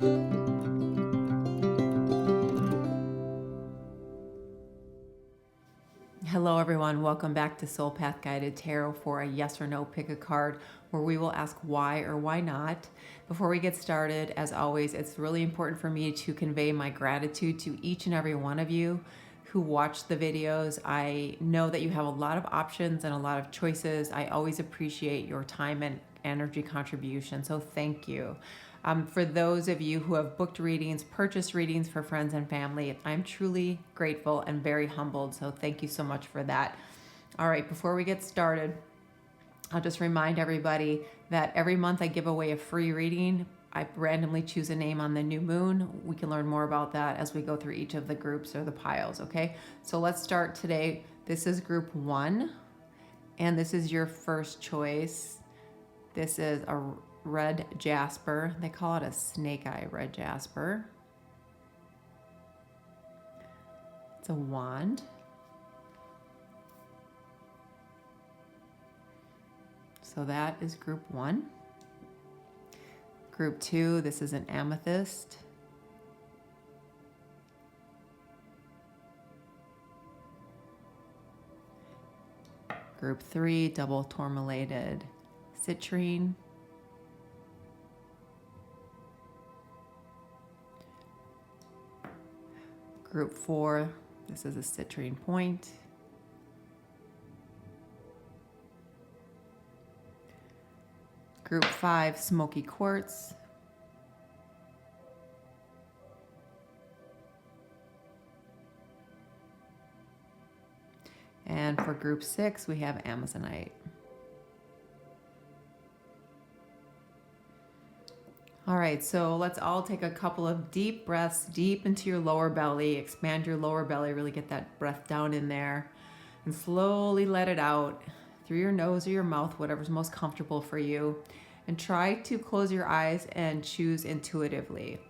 Hello everyone, welcome back to Soul Path Guided Tarot for a yes or no pick a card, where we will ask why or why not. Before we get started, as always, it's really important for me to convey my gratitude to each and every one of you who watch the videos. I know that you have a lot of options and a lot of choices. I always appreciate your time and energy contribution, so thank you. For those of you who have booked readings, purchased readings for friends and family, I'm truly grateful and very humbled, so thank you so much for that. All right, before we get started, I'll just remind everybody that every month I give away a free reading. I randomly choose a name on the new moon. We can learn more about that as we go through each of the groups or the piles, okay? So let's start today. This is group 1, and this is your first choice. This is a red jasper. They call it a snake eye red jasper. It's a wand. So that is group 1. Group 2, this is an amethyst. Group 3, double tourmalated citrine. Group 4, this is a citrine point. Group 5, smoky quartz. And for group 6, we have amazonite. All right, so let's all take a couple of deep breaths deep into your lower belly. Expand your lower belly, really get that breath down in there, and slowly let it out through your nose or your mouth, whatever's most comfortable for you. And try to close your eyes and choose intuitively.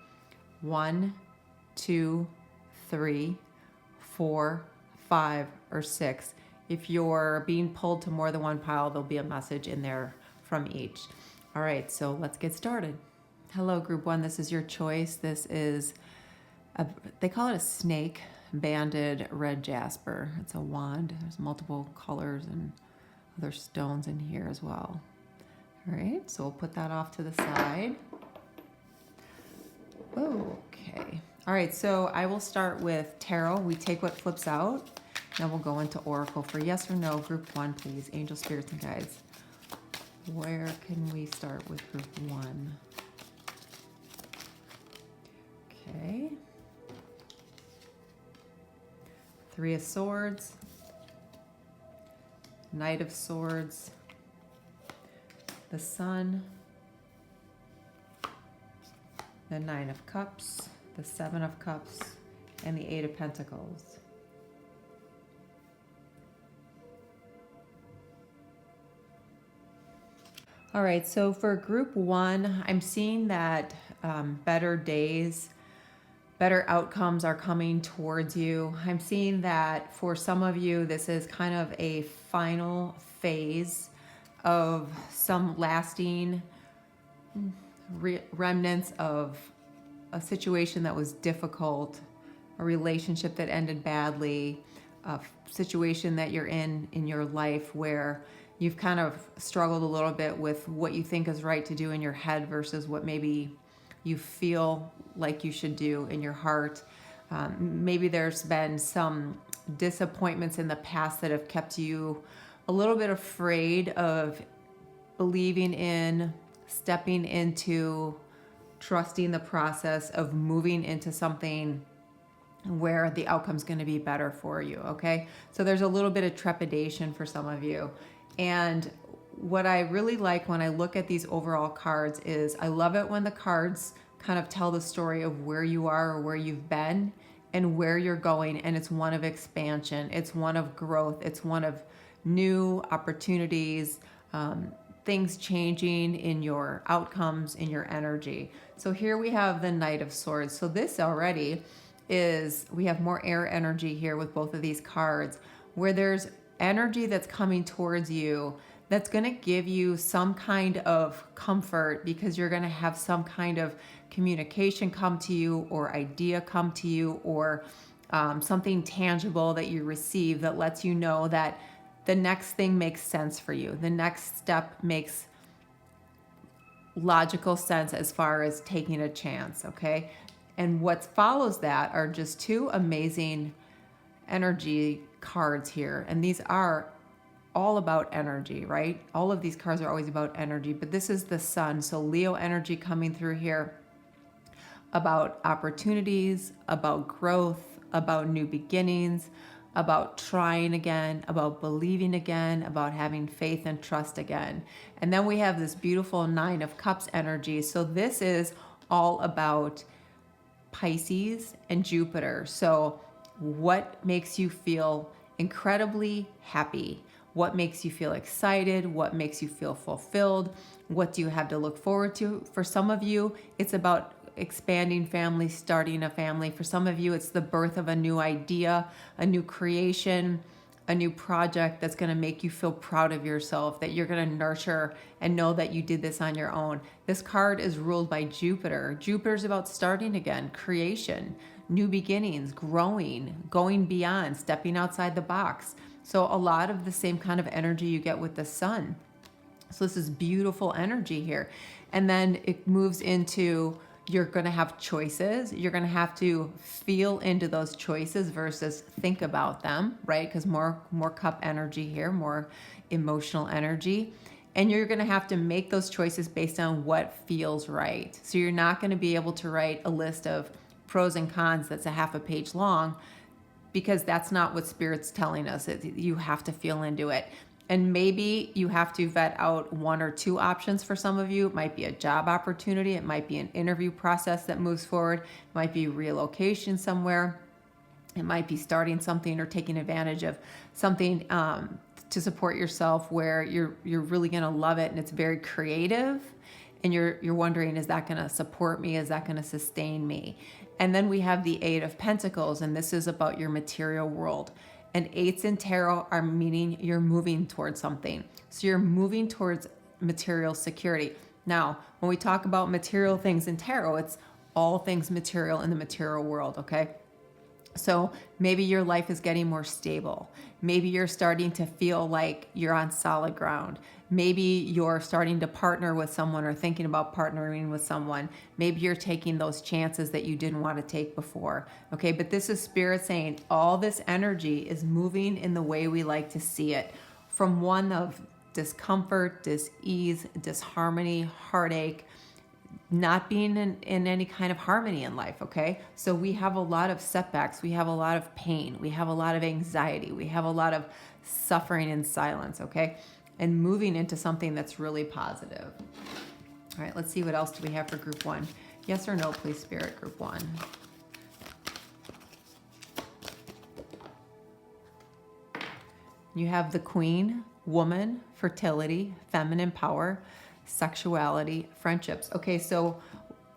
1, 2, 3, 4, 5, or 6. If you're being pulled to more than one pile, there'll be a message in there from each. All right, so let's get started. Hello, group 1. This is your choice. This is, they call it a snake banded red jasper. It's a wand. There's multiple colors and other stones in here as well. All right, so we'll put that off to the side. Okay. All right, so I will start with tarot. We take what flips out, then we'll go into oracle for yes or no. Group 1, please. Angel, spirits, and guides. Where can we start with group 1? Okay. 3 of Swords, Knight of Swords, the Sun, the 9 of Cups, the 7 of Cups, and the 8 of Pentacles. All right, so for group 1, I'm seeing that better days, better outcomes are coming towards you. I'm seeing that for some of you, this is kind of a final phase of some lasting remnants of a situation that was difficult, a relationship that ended badly, a situation that you're in your life where you've kind of struggled a little bit with what you think is right to do in your head versus what maybe you feel like you should do in your heart. Maybe there's been some disappointments in the past that have kept you a little bit afraid of believing in, stepping into, trusting the process of moving into something where the outcome's going to be better for you, okay? So there's a little bit of trepidation for some of you. And what I really like when I look at these overall cards is I love it when the cards kind of tell the story of where you are or where you've been and where you're going. And it's one of expansion. It's one of growth. It's one of new opportunities, things changing in your outcomes, in your energy. So here we have the Knight of Swords. So this already is, we have more air energy here with both of these cards, where there's energy that's coming towards you that's going to give you some kind of comfort because you're going to have some kind of communication come to you, or idea come to you, or something tangible that you receive that lets you know that the next thing makes sense for you. The next step makes logical sense as far as taking a chance, okay? And what follows that are just two amazing energy cards here. And these are all about energy, right? All of these cards are always about energy, but this is the sun. So Leo energy coming through here, about opportunities, about growth, about new beginnings, about trying again, about believing again, about having faith and trust again. And then we have this beautiful Nine of Cups energy. So this is all about Pisces and Jupiter. So what makes you feel incredibly happy? What makes you feel excited? What makes you feel fulfilled? What do you have to look forward to? For some of you, it's about expanding family, starting a family. For some of you, it's the birth of a new idea, a new creation, a new project that's going to make you feel proud of yourself, that you're going to nurture and know that you did this on your own. This card is ruled by Jupiter. Jupiter's about starting again, creation, new beginnings, growing, going beyond, stepping outside the box. So a lot of the same kind of energy you get with the sun. So this is beautiful energy here. And then it moves into, you're going to have choices. You're going to have to feel into those choices versus think about them, right? Because more cup energy here, more emotional energy. And you're going to have to make those choices based on what feels right. So you're not going to be able to write a list of pros and cons that's a half a page long, because that's not what Spirit's telling us. You have to feel into it. And maybe you have to vet out one or two options for some of you. It might be a job opportunity. It might be an interview process that moves forward. It might be relocation somewhere. It might be starting something or taking advantage of something to support yourself where you're really going to love it and it's very creative. And you're wondering, is that going to support me? Is that going to sustain me? And then we have the Eight of Pentacles, and this is about your material world. And eights in tarot are meaning you're moving towards something. So you're moving towards material security. Now, when we talk about material things in tarot, it's all things material in the material world, okay? So maybe your life is getting more stable. Maybe you're starting to feel like you're on solid ground. Maybe you're starting to partner with someone or thinking about partnering with someone. Maybe you're taking those chances that you didn't want to take before. Okay, but this is Spirit saying all this energy is moving in the way we like to see it, from one of discomfort, dis-ease, disharmony, heartache, not being in any kind of harmony in life, okay? So we have a lot of setbacks. We have a lot of pain. We have a lot of anxiety. We have a lot of suffering in silence, okay? And moving into something that's really positive. All right, let's see what else do we have for group one. Yes or no, please, Spirit, group one. You have the Queen, woman, fertility, feminine power, sexuality, friendships. Okay, so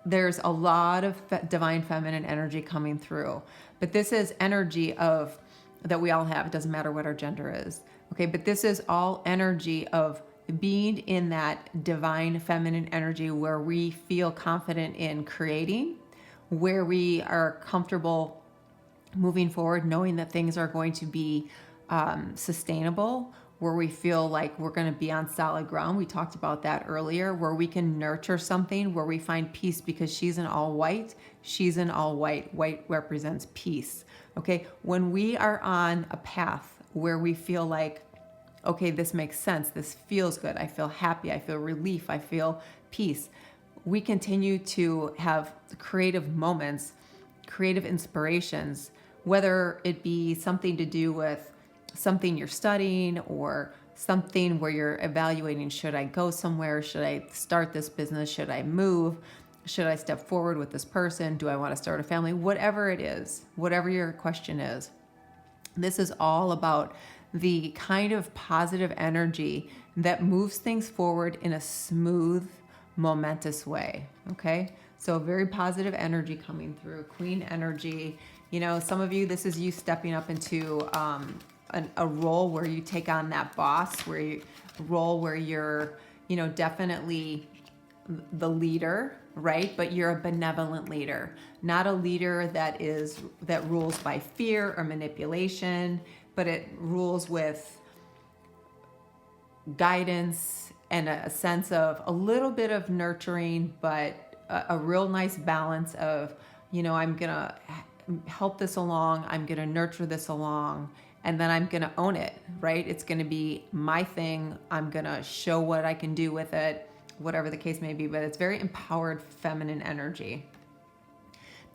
there's a lot of divine feminine energy coming through, but this is energy of that we all have. It doesn't matter what our gender is. Okay, but this is all energy of being in that divine feminine energy where we feel confident in creating, where we are comfortable moving forward, knowing that things are going to be sustainable, where we feel like we're going to be on solid ground. We talked about that earlier, where we can nurture something, where we find peace, because she's in all white. She's in all white. White represents peace. Okay. When we are on a path where we feel like, okay, this makes sense. This feels good. I feel happy. I feel relief. I feel peace. We continue to have creative moments, creative inspirations, whether it be something to do with something you're studying or something where you're evaluating, should I go somewhere? Should I start this business? Should I move? Should I step forward with this person? Do I want to start a family? Whatever it is, whatever your question is, this is all about the kind of positive energy that moves things forward in a smooth, momentous way. Okay. So very positive energy coming through, Queen energy. You know, some of you, this is you stepping up into, a role where you take on that boss, where you're, definitely the leader, right? But you're a benevolent leader, not a leader that rules by fear or manipulation, but it rules with guidance and a sense of a little bit of nurturing, but a real nice balance of, I'm going to help this along, I'm going to nurture this along, and then I'm going to own it, right? It's going to be my thing. I'm going to show what I can do with it, whatever the case may be, but it's very empowered feminine energy.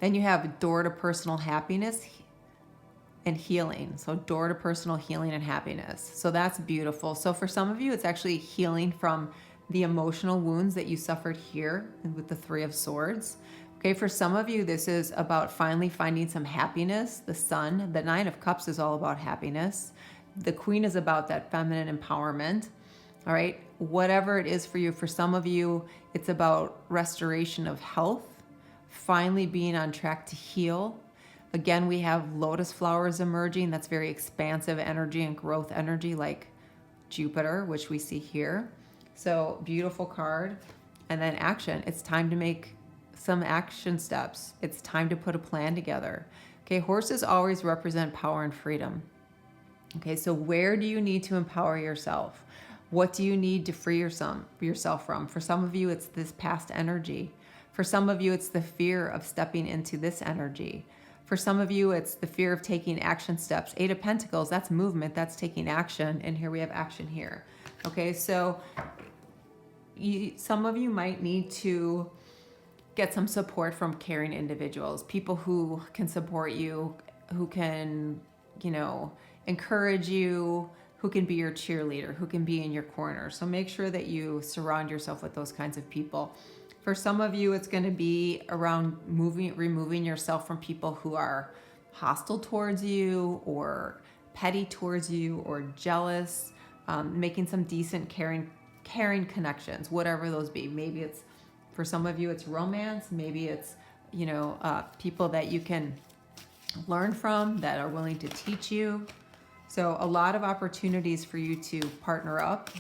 Then you have door to personal happiness and healing. So door to personal healing and happiness. So that's beautiful. So for some of you, it's actually healing from the emotional wounds that you suffered here with the Three of Swords. Okay, for some of you, this is about finally finding some happiness. The Sun, the Nine of Cups is all about happiness. The Queen is about that feminine empowerment. All right, whatever it is for you, for some of you, it's about restoration of health, finally being on track to heal. Again, we have lotus flowers emerging. That's very expansive energy and growth energy, like Jupiter, which we see here. So beautiful card. And then action. It's time to make some action steps. It's time to put a plan together. Okay, horses always represent power and freedom. Okay, so where do you need to empower yourself? What do you need to free yourself from? For some of you, it's this past energy. For some of you, it's the fear of stepping into this energy. For some of you, it's the fear of taking action steps. Eight of Pentacles, that's movement, that's taking action. And here we have action here. Okay, so some of you might need to get some support from caring individuals, people who can support you, who can, encourage you, who can be your cheerleader, who can be in your corner. So make sure that you surround yourself with those kinds of people. For some of you, it's going to be around removing yourself from people who are hostile towards you or petty towards you or jealous, making some decent, caring connections, whatever those be. Maybe it's, for some of you, it's romance. Maybe it's, people that you can learn from, that are willing to teach you. So a lot of opportunities for you to partner up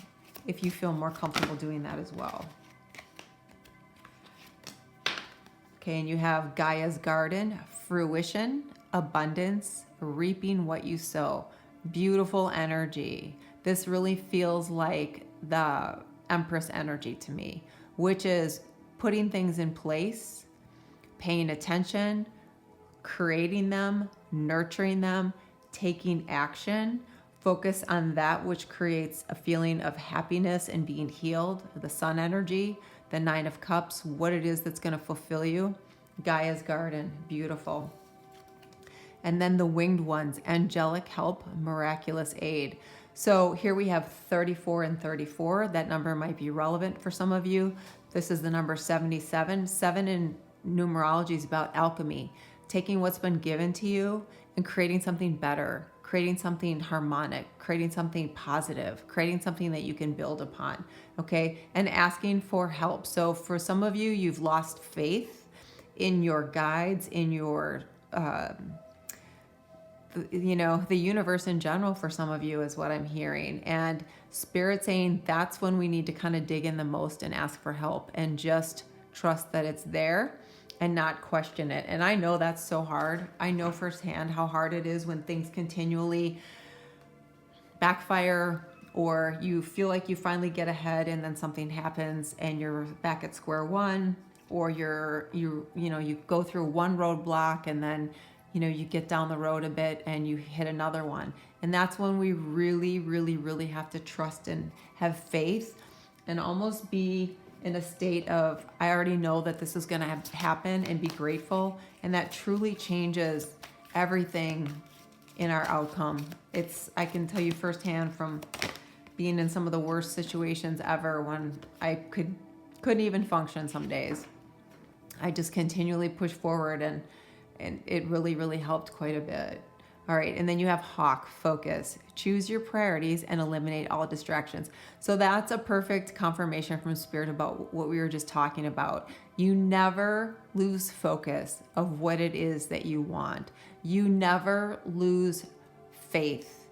if you feel more comfortable doing that as well. Okay, and you have Gaia's garden, fruition, abundance, reaping what you sow. Beautiful energy. This really feels like the Empress energy to me, which is putting things in place, paying attention, creating them, nurturing them, taking action. Focus on that which creates a feeling of happiness and being healed. The Sun energy, the Nine of Cups, what it is that's going to fulfill you. Gaia's garden, beautiful. And then the winged ones, angelic help, miraculous aid. So here we have 34 and 34. That number might be relevant for some of you. This is the number 77. 7 in numerology is about alchemy, taking what's been given to you and creating something better, creating something harmonic, creating something positive, creating something that you can build upon, okay? And asking for help. So for some of you, you've lost faith in your guides, in your, the universe in general for some of you is what I'm hearing. And Spirit saying that's when we need to kind of dig in the most and ask for help and just trust that it's there and not question it. And I know that's so hard. I know firsthand how hard it is when things continually backfire, or you feel like you finally get ahead and then something happens and you're back at square one, or you go through one roadblock and then you get down the road a bit and you hit another one. And that's when we really, really, really have to trust and have faith and almost be in a state of, I already know that this is going to happen, and be grateful. And that truly changes everything in our outcome. I can tell you firsthand from being in some of the worst situations ever, when I couldn't even function some days. I just continually pushed forward, and it really, really helped quite a bit. All right, and then you have Hawk, focus. Choose your priorities and eliminate all distractions. So that's a perfect confirmation from Spirit about what we were just talking about. You never lose focus of what it is that you want. You never lose faith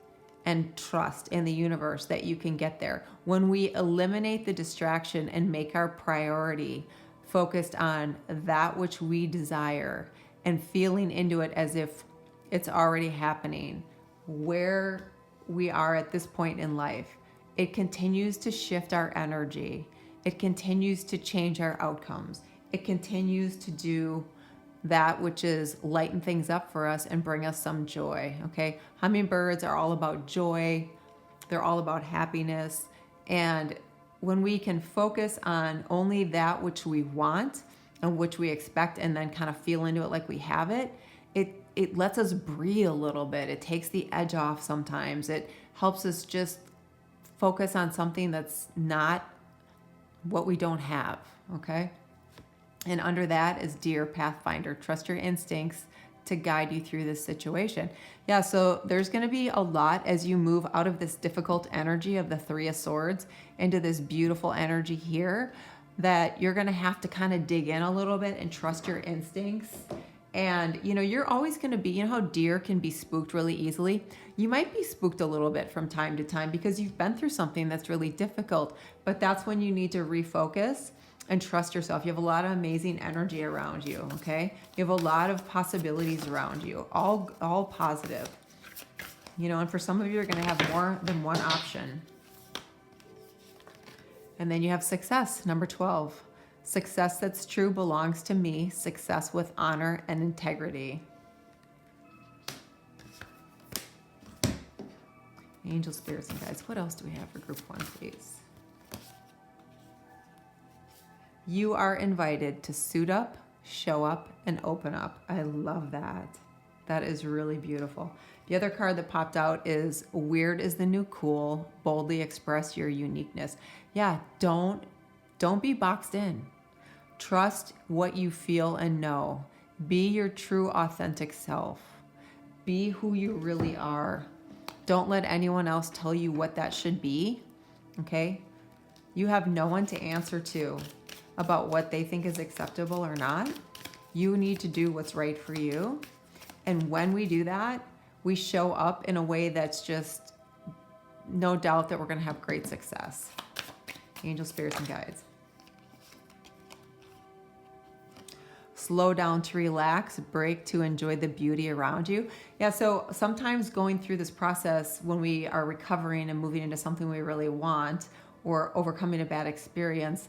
and trust in the universe that you can get there. When we eliminate the distraction and make our priority focused on that which we desire and feeling into it as if it's already happening, where we are at this point in life, it continues to shift our energy. It continues to change our outcomes. It continues to do that which is lighten things up for us and bring us some joy, okay? Hummingbirds are all about joy. They're all about happiness. And when we can focus on only that which we want and which we expect and then kind of feel into it like we have it, it lets us breathe a little bit. It takes the edge off sometimes. It helps us just focus on something that's not what we don't have, okay? And under that is Dear Pathfinder. Trust your instincts to guide you through this situation. Yeah, so there's going to be a lot as you move out of this difficult energy of the Three of Swords into this beautiful energy here, that you're going to have to kind of dig in a little bit and trust your instincts. And, you know, you're always going to be, you know how deer can be spooked really easily? You might be spooked a little bit from time to time because you've been through something that's really difficult, but that's when you need to refocus and trust yourself. You have a lot of amazing energy around you, okay? You have a lot of possibilities around you, all positive. You know, and for some of you, you're going to have more than one option. And then you have success, number 12. Success that's true belongs to me. Success with honor and integrity. Angel, spirits, and guides. What else do we have for group 1, please? You are invited to suit up, show up, and open up. I love that. That is really beautiful. The other card that popped out is weird is the new cool. Boldly express your uniqueness. Yeah, don't be boxed in. Trust what you feel and know. Be your true, authentic self. Be who you really are. Don't let anyone else tell you what that should be, okay? You have no one to answer to about what they think is acceptable or not. You need to do what's right for you. And when we do that, we show up in a way that's just no doubt that we're going to have great success. Angel, spirits, and guides. Slow down to relax, break to enjoy the beauty around you. Yeah, so sometimes going through this process when we are recovering and moving into something we really want or overcoming a bad experience,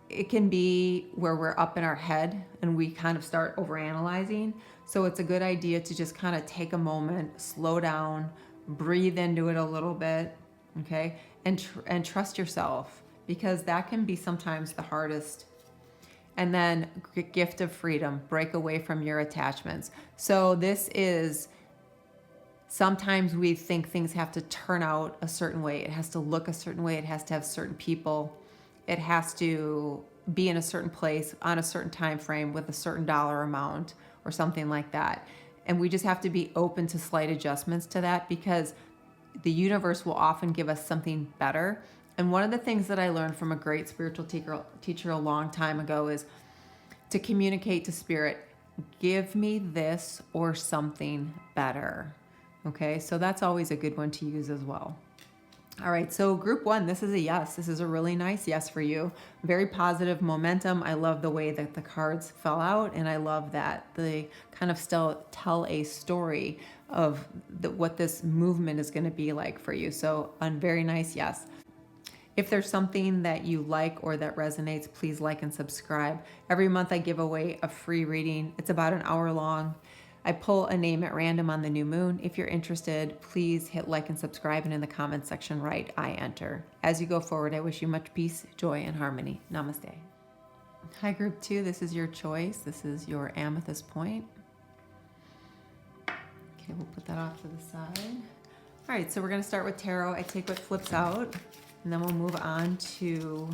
it can be where we're up in our head and we kind of start overanalyzing. So it's a good idea to just kind of take a moment, slow down, breathe into it a little bit, okay? And trust yourself, because that can be sometimes the hardest. And then gift of freedom, break away from your attachments. So this is, sometimes we think things have to turn out a certain way. It has to look a certain way. It has to have certain people. It has to be in a certain place on a certain time frame with a certain dollar amount or something like that. And we just have to be open to slight adjustments to that, because the universe will often give us something better. And one of the things that I learned from a great spiritual teacher a long time ago is to communicate to spirit, give me this or something better. Okay, so that's always a good one to use as well. All right, so group 1, this is a yes. This is a really nice yes for you. Very positive momentum. I love the way that the cards fell out, and I love that they kind of still tell a story of what this movement is going to be like for you. So a very nice yes. If there's something that you like or that resonates, please like and subscribe. Every month I give away a free reading. It's about an hour long. I pull a name at random on the new moon. If you're interested, please hit like and subscribe, and in the comments section write I enter. As you go forward, I wish you much peace, joy, and harmony. Namaste. Hi, group 2. This is your choice. This is your amethyst point. Okay, we'll put that off to the side. All right, so we're going to start with tarot. I take what flips out, and then we'll move on to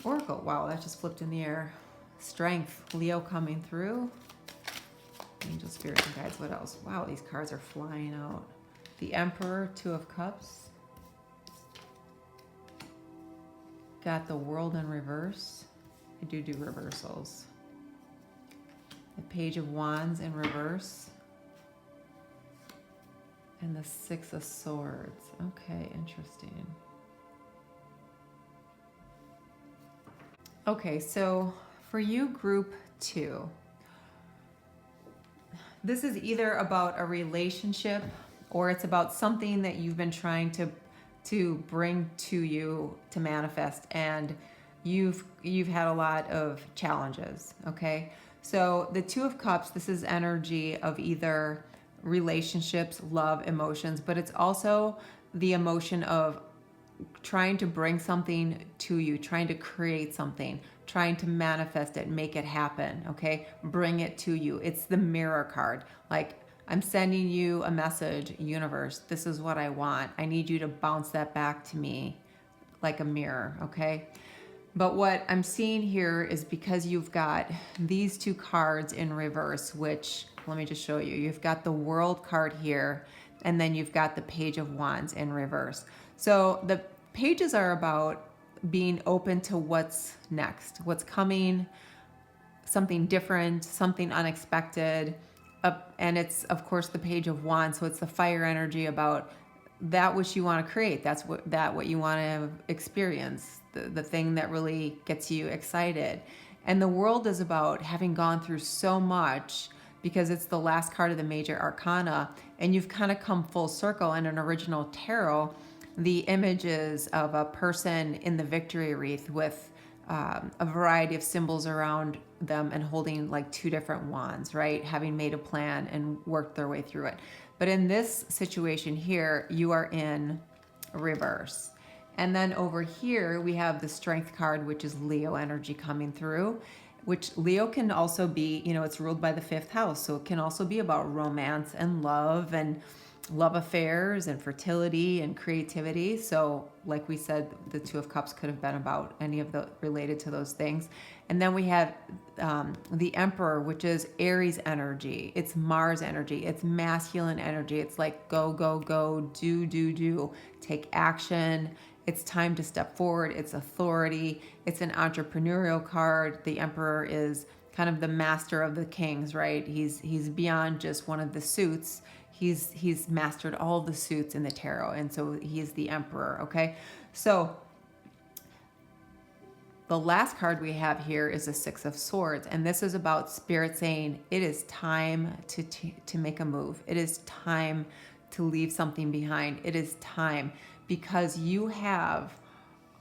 Oracle. Wow, that just flipped in the air. Strength, Leo coming through. Angel, spirits, and guides. What else? Wow, these cards are flying out. The Emperor, 2 of Cups. Got the World in reverse. I do reversals. The Page of Wands in reverse. And the 6 of Swords. Okay, interesting. Okay, so for you, group 2, this is either about a relationship or it's about something that you've been trying to bring to you to manifest, and you've had a lot of challenges. Okay, so the 2 of Cups, this is energy of either relationships, love, emotions, but it's also the emotion of trying to bring something to you, trying to create something, trying to manifest it, make it happen, okay? Bring it to you. It's the mirror card. Like, I'm sending you a message, universe, this is what I want. I need you to bounce that back to me like a mirror, okay? But what I'm seeing here is because you've got these 2 cards in reverse, which, let me just show you. You've got the World card here, and then you've got the Page of Wands in reverse. So the pages are about being open to what's next, what's coming, something different, something unexpected. And it's, of course, the Page of Wands. So it's the fire energy about that which you want to create. That's what you want to experience, the thing that really gets you excited. And the World is about having gone through so much, because it's the last card of the major arcana, and you've kind of come full circle. In an original tarot, the images of a person in the victory wreath with a variety of symbols around them and holding like 2 different wands, right? Having made a plan and worked their way through it. But in this situation here, you are in reverse. And then over here, we have the Strength card, which is Leo energy coming through, which Leo can also be, it's ruled by the 5th house. So it can also be about romance and love affairs and fertility and creativity. So like we said, the 2 of Cups could have been about any of the related to those things. And then we have the Emperor, which is Aries energy. It's Mars energy. It's masculine energy. It's like go, go, go, do, take action. It's time to step forward. It's authority. It's an entrepreneurial card. The Emperor is kind of the master of the kings, right? He's beyond just one of the suits. He's mastered all of the suits in the tarot, and so he's the Emperor, okay? So the last card we have here is the 6 of Swords, and this is about Spirit saying it is time to make a move. It is time to leave something behind. It is time, because you have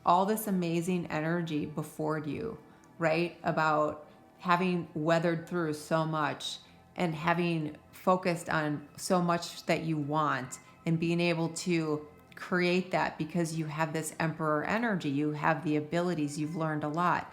all this amazing energy before you, right? About having weathered through so much and having focused on so much that you want and being able to create that, because you have this Emperor energy. You have the abilities. You've learned a lot.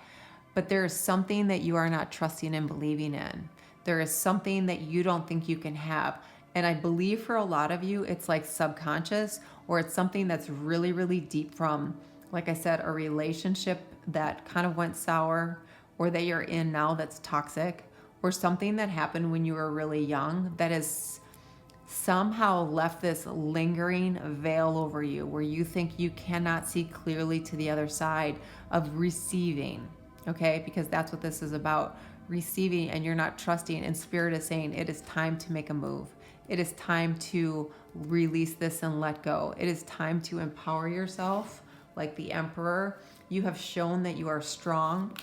But there is something that you are not trusting and believing in. There is something that you don't think you can have. And I believe for a lot of you, it's like subconscious, or it's something that's really, really deep from, like I said, a relationship that kind of went sour, or that you're in now that's toxic, or something that happened when you were really young that has somehow left this lingering veil over you, where you think you cannot see clearly to the other side of receiving, okay? Because that's what this is about, receiving, and you're not trusting. And Spirit is saying it is time to make a move. It is time to release this and let go. It is time to empower yourself like the Emperor. You have shown that you are strong.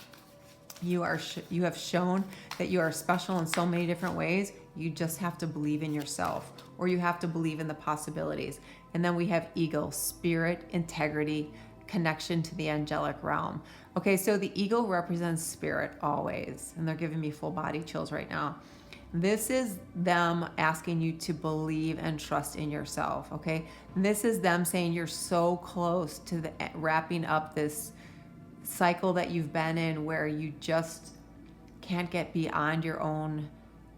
You have shown that you are special in so many different ways. You just have to believe in yourself, or you have to believe in the possibilities. And then we have Eagle, Spirit, integrity, connection to the angelic realm. Okay, so the eagle represents Spirit always, and they're giving me full body chills right now. This is them asking you to believe and trust in yourself, okay? This is them saying you're so close to wrapping up this cycle that you've been in, where you just can't get beyond your own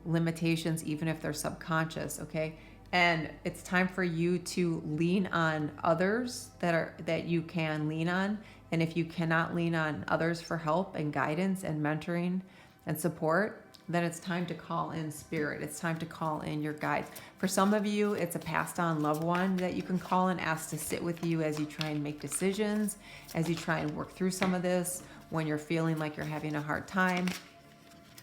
limitations, even if they're subconscious, okay? And it's time for you to lean on others that you can lean on. And if you cannot lean on others for help and guidance and mentoring and support, then it's time to call in Spirit. It's time to call in your guides. For some of you, it's a passed on loved one that you can call and ask to sit with you as you try and make decisions, as you try and work through some of this, when you're feeling like you're having a hard time.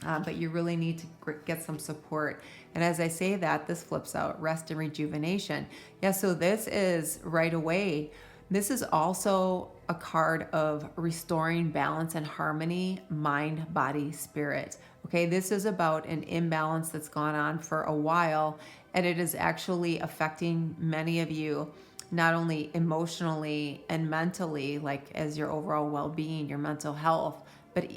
But you really need to get some support. And as I say that, this flips out, rest and rejuvenation. Yeah, so this is right away. This is also a card of restoring balance and harmony, mind, body, spirit. Okay, this is about an imbalance that's gone on for a while, and it is actually affecting many of you, not only emotionally and mentally, like as your overall well-being, your mental health, but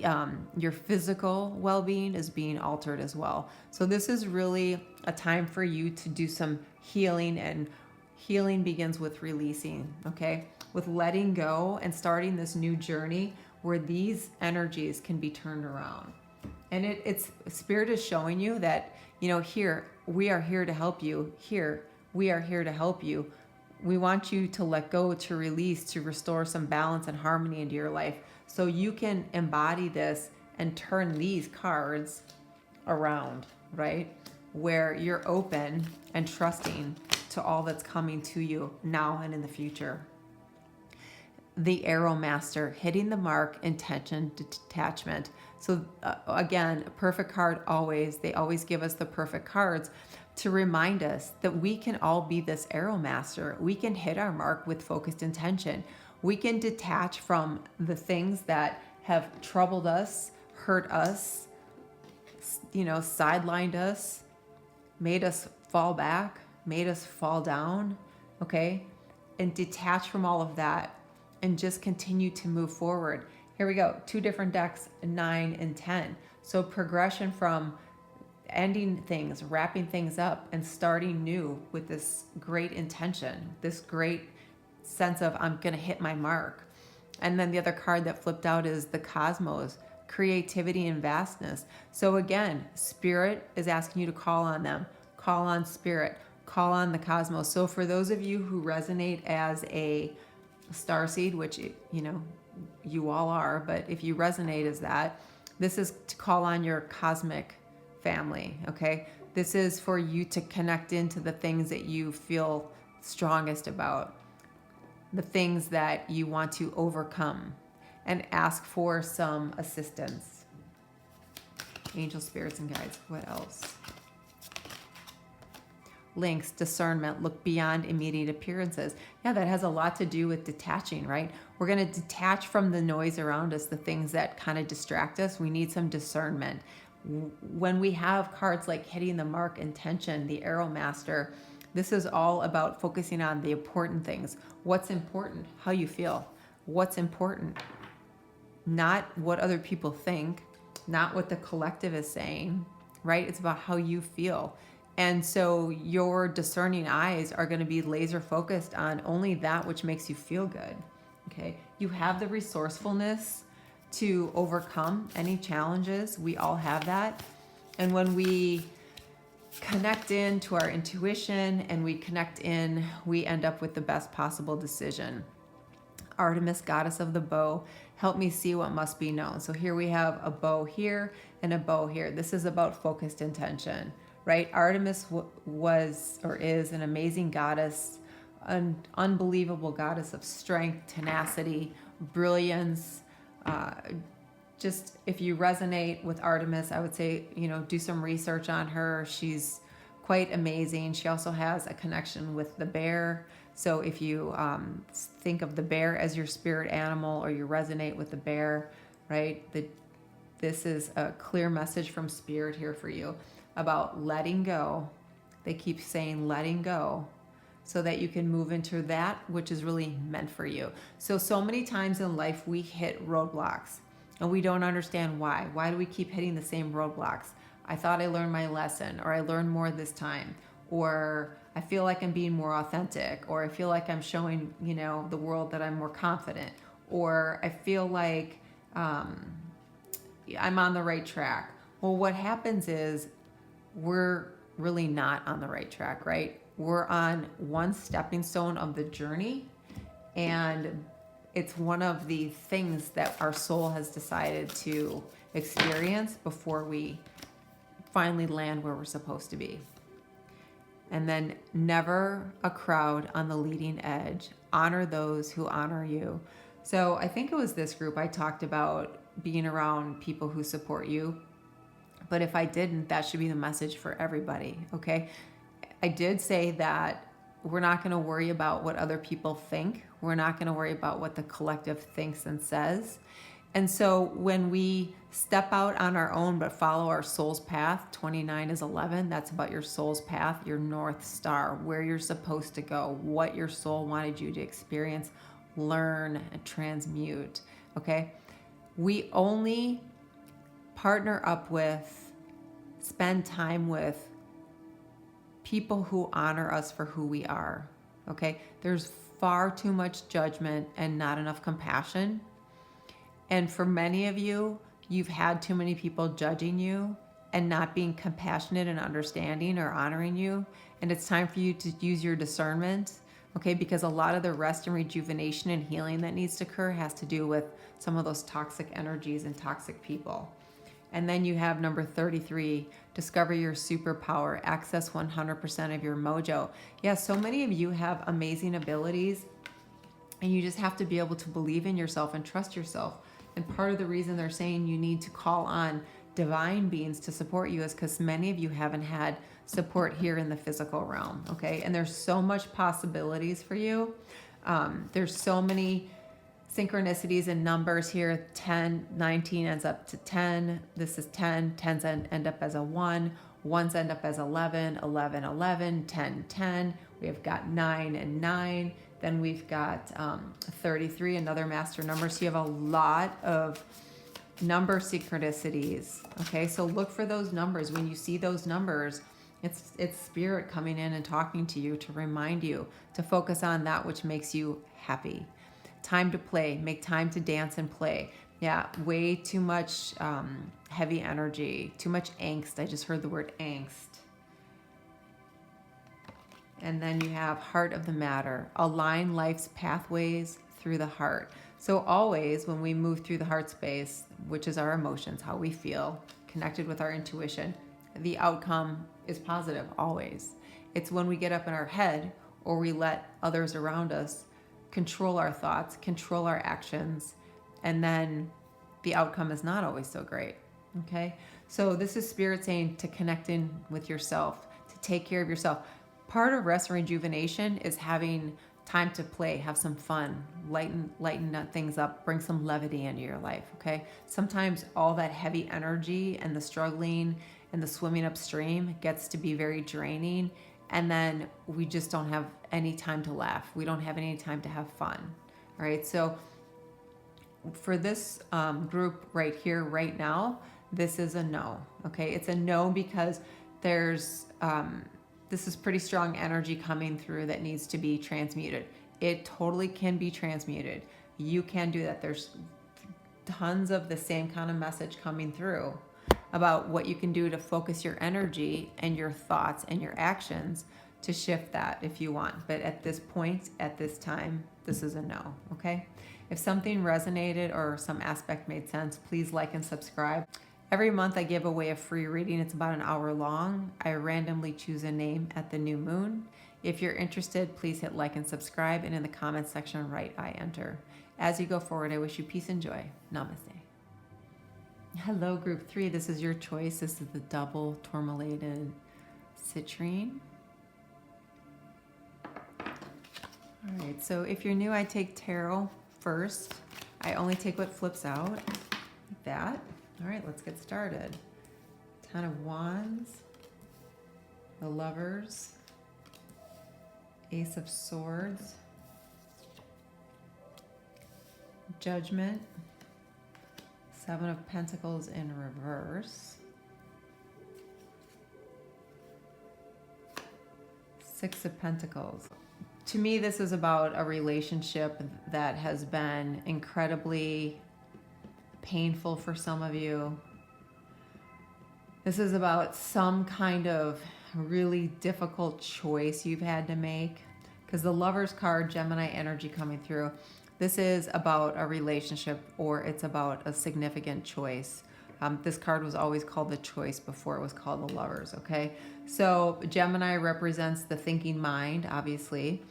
your physical well-being is being altered as well. So this is really a time for you to do some healing, and healing begins with releasing, okay? With letting go and starting this new journey where these energies can be turned around. And it's Spirit is showing you that, here, we are here to help you. Here, we are here to help you. We want you to let go, to release, to restore some balance and harmony into your life so you can embody this and turn these cards around, right? Where you're open and trusting to all that's coming to you now and in the future. The Arrow Master, hitting the mark, intention, detachment. So again, perfect card always. They always give us the perfect cards to remind us that we can all be this Arrow Master. We can hit our mark with focused intention. We can detach from the things that have troubled us, hurt us, sidelined us, made us fall back, made us fall down, okay? And detach from all of that and just continue to move forward. Here we go, 2 different decks, 9 and 10. So progression from ending things, wrapping things up, and starting new with this great intention, this great sense of I'm gonna hit my mark. And then the other card that flipped out is the Cosmos, creativity and vastness. So again, Spirit is asking you to call on them, call on Spirit, call on the Cosmos. So for those of you who resonate as a Starseed, which you all are, but if you resonate as that, this is to call on your cosmic family, okay? This is for you to connect into the things that you feel strongest about, the things that you want to overcome, and ask for some assistance. Angel, spirits, and guides. What else? Links, discernment, look beyond immediate appearances. Yeah, that has a lot to do with detaching, right? We're going to detach from the noise around us, the things that kind of distract us. We need some discernment. When we have cards like hitting the mark, intention, the Arrow Master, this is all about focusing on the important things. What's important? How you feel. What's important? Not what other people think, not what the collective is saying, right? It's about how you feel. And so your discerning eyes are going to be laser focused on only that which makes you feel good. Okay. You have the resourcefulness to overcome any challenges. We all have that. And when we connect in to our intuition and we connect in, we end up with the best possible decision. Artemis, goddess of the bow, help me see what must be known. So here we have a bow here and a bow here. This is about focused intention, right? Artemis was or is an amazing goddess, an unbelievable goddess of strength, tenacity, brilliance. Just if you resonate with Artemis, I would say, do some research on her. She's quite amazing. She also has a connection with the bear. So if you think of the bear as your spirit animal, or you resonate with the bear, right? This is a clear message from Spirit here for you about letting go. They keep saying letting go so that you can move into that which is really meant for you. So many times in life we hit roadblocks and we don't understand why. Why do we keep hitting the same roadblocks? I thought I learned my lesson, or I learned more this time, or I feel like I'm being more authentic, or I feel like I'm showing, the world that I'm more confident, or I feel like I'm on the right track. Well, what happens is we're really not on the right track, right? We're on one stepping stone of the journey, and it's one of the things that our soul has decided to experience before we finally land where we're supposed to be. And then never a crowd on the leading edge. Honor those who honor you. So I think it was this group I talked about being around people who support you. But if I didn't, that should be the message for everybody, okay? I did say that we're not going to worry about what other people think. We're not going to worry about what the collective thinks and says. And so when we step out on our own but follow our soul's path, 29 is 11, that's about your soul's path, your North Star, where you're supposed to go, what your soul wanted you to experience, learn, and transmute, okay? We only partner up with, spend time with people who honor us for who we are, okay? There's far too much judgment and not enough compassion. And for many of you, you've had too many people judging you and not being compassionate and understanding or honoring you. And it's time for you to use your discernment, okay? Because a lot of the rest and rejuvenation and healing that needs to occur has to do with some of those toxic energies and toxic people. And then you have number 33, discover your superpower, access 100% of your mojo. Yeah, so many of you have amazing abilities, and you just have to be able to believe in yourself and trust yourself. And part of the reason they're saying you need to call on divine beings to support you is because many of you haven't had support here in the physical realm, okay? And there's so much possibilities for you. There's so many synchronicities and numbers here. 10, 19 ends up to 10. This is 10. 10s end up as a 1. 1s end up as 11. 11, 11. 10, 10. We have got 9 and 9. Then we've got 33, another master number. So you have a lot of number synchronicities. Okay, so look for those numbers. When you see those numbers, it's spirit coming in and talking to you to remind you to focus on that which makes you happy. Time to play. Make time to dance and play. Yeah, way too much heavy energy, too much angst. I just heard the word angst. And then you have heart of the matter. Align life's pathways through the heart. So always when we move through the heart space, which is our emotions, how we feel, connected with our intuition, the outcome is positive always. It's when we get up in our head or we let others around us control our thoughts, control our actions, and then the outcome is not always so great, okay? So this is spirit saying to connect in with yourself, to take care of yourself. Part of rest and rejuvenation is having time to play, have some fun, lighten things up, bring some levity into your life, okay? Sometimes all that heavy energy and the struggling and the swimming upstream gets to be very draining, and then we just don't have any time to laugh. We don't have any time to have fun, all right? So for this group right here, right now, this is a no, okay? It's a no because there's... this is pretty strong energy coming through that needs to be transmuted. It totally can be transmuted. You can do that. There's tons of the same kind of message coming through about what you can do to focus your energy and your thoughts and your actions to shift that if you want. But at this point, at this time, this is a no, okay? If something resonated or some aspect made sense, please like and subscribe. Every month I give away a free reading. It's about an hour long. I randomly choose a name at the new moon. If you're interested, please hit like and subscribe, and in the comments section write I enter. As you go forward, I wish you peace and joy. Namaste. Hello, group 3. This is your choice. This is the double tourmalated citrine. All right, so if you're new, I take tarot first. I only take what flips out, like that. All right, let's get started. 10 of Wands, the Lovers, Ace of Swords, Judgment, 7 of Pentacles in reverse, 6 of Pentacles. To me, this is about a relationship that has been incredibly painful for some of you. This is about some kind of really difficult choice you've had to make, because the Lover's card, Gemini energy coming through, this is about a relationship, or it's about a significant choice. This card was always called the Choice before it was called the Lovers, okay? So Gemini represents the thinking mind, obviously.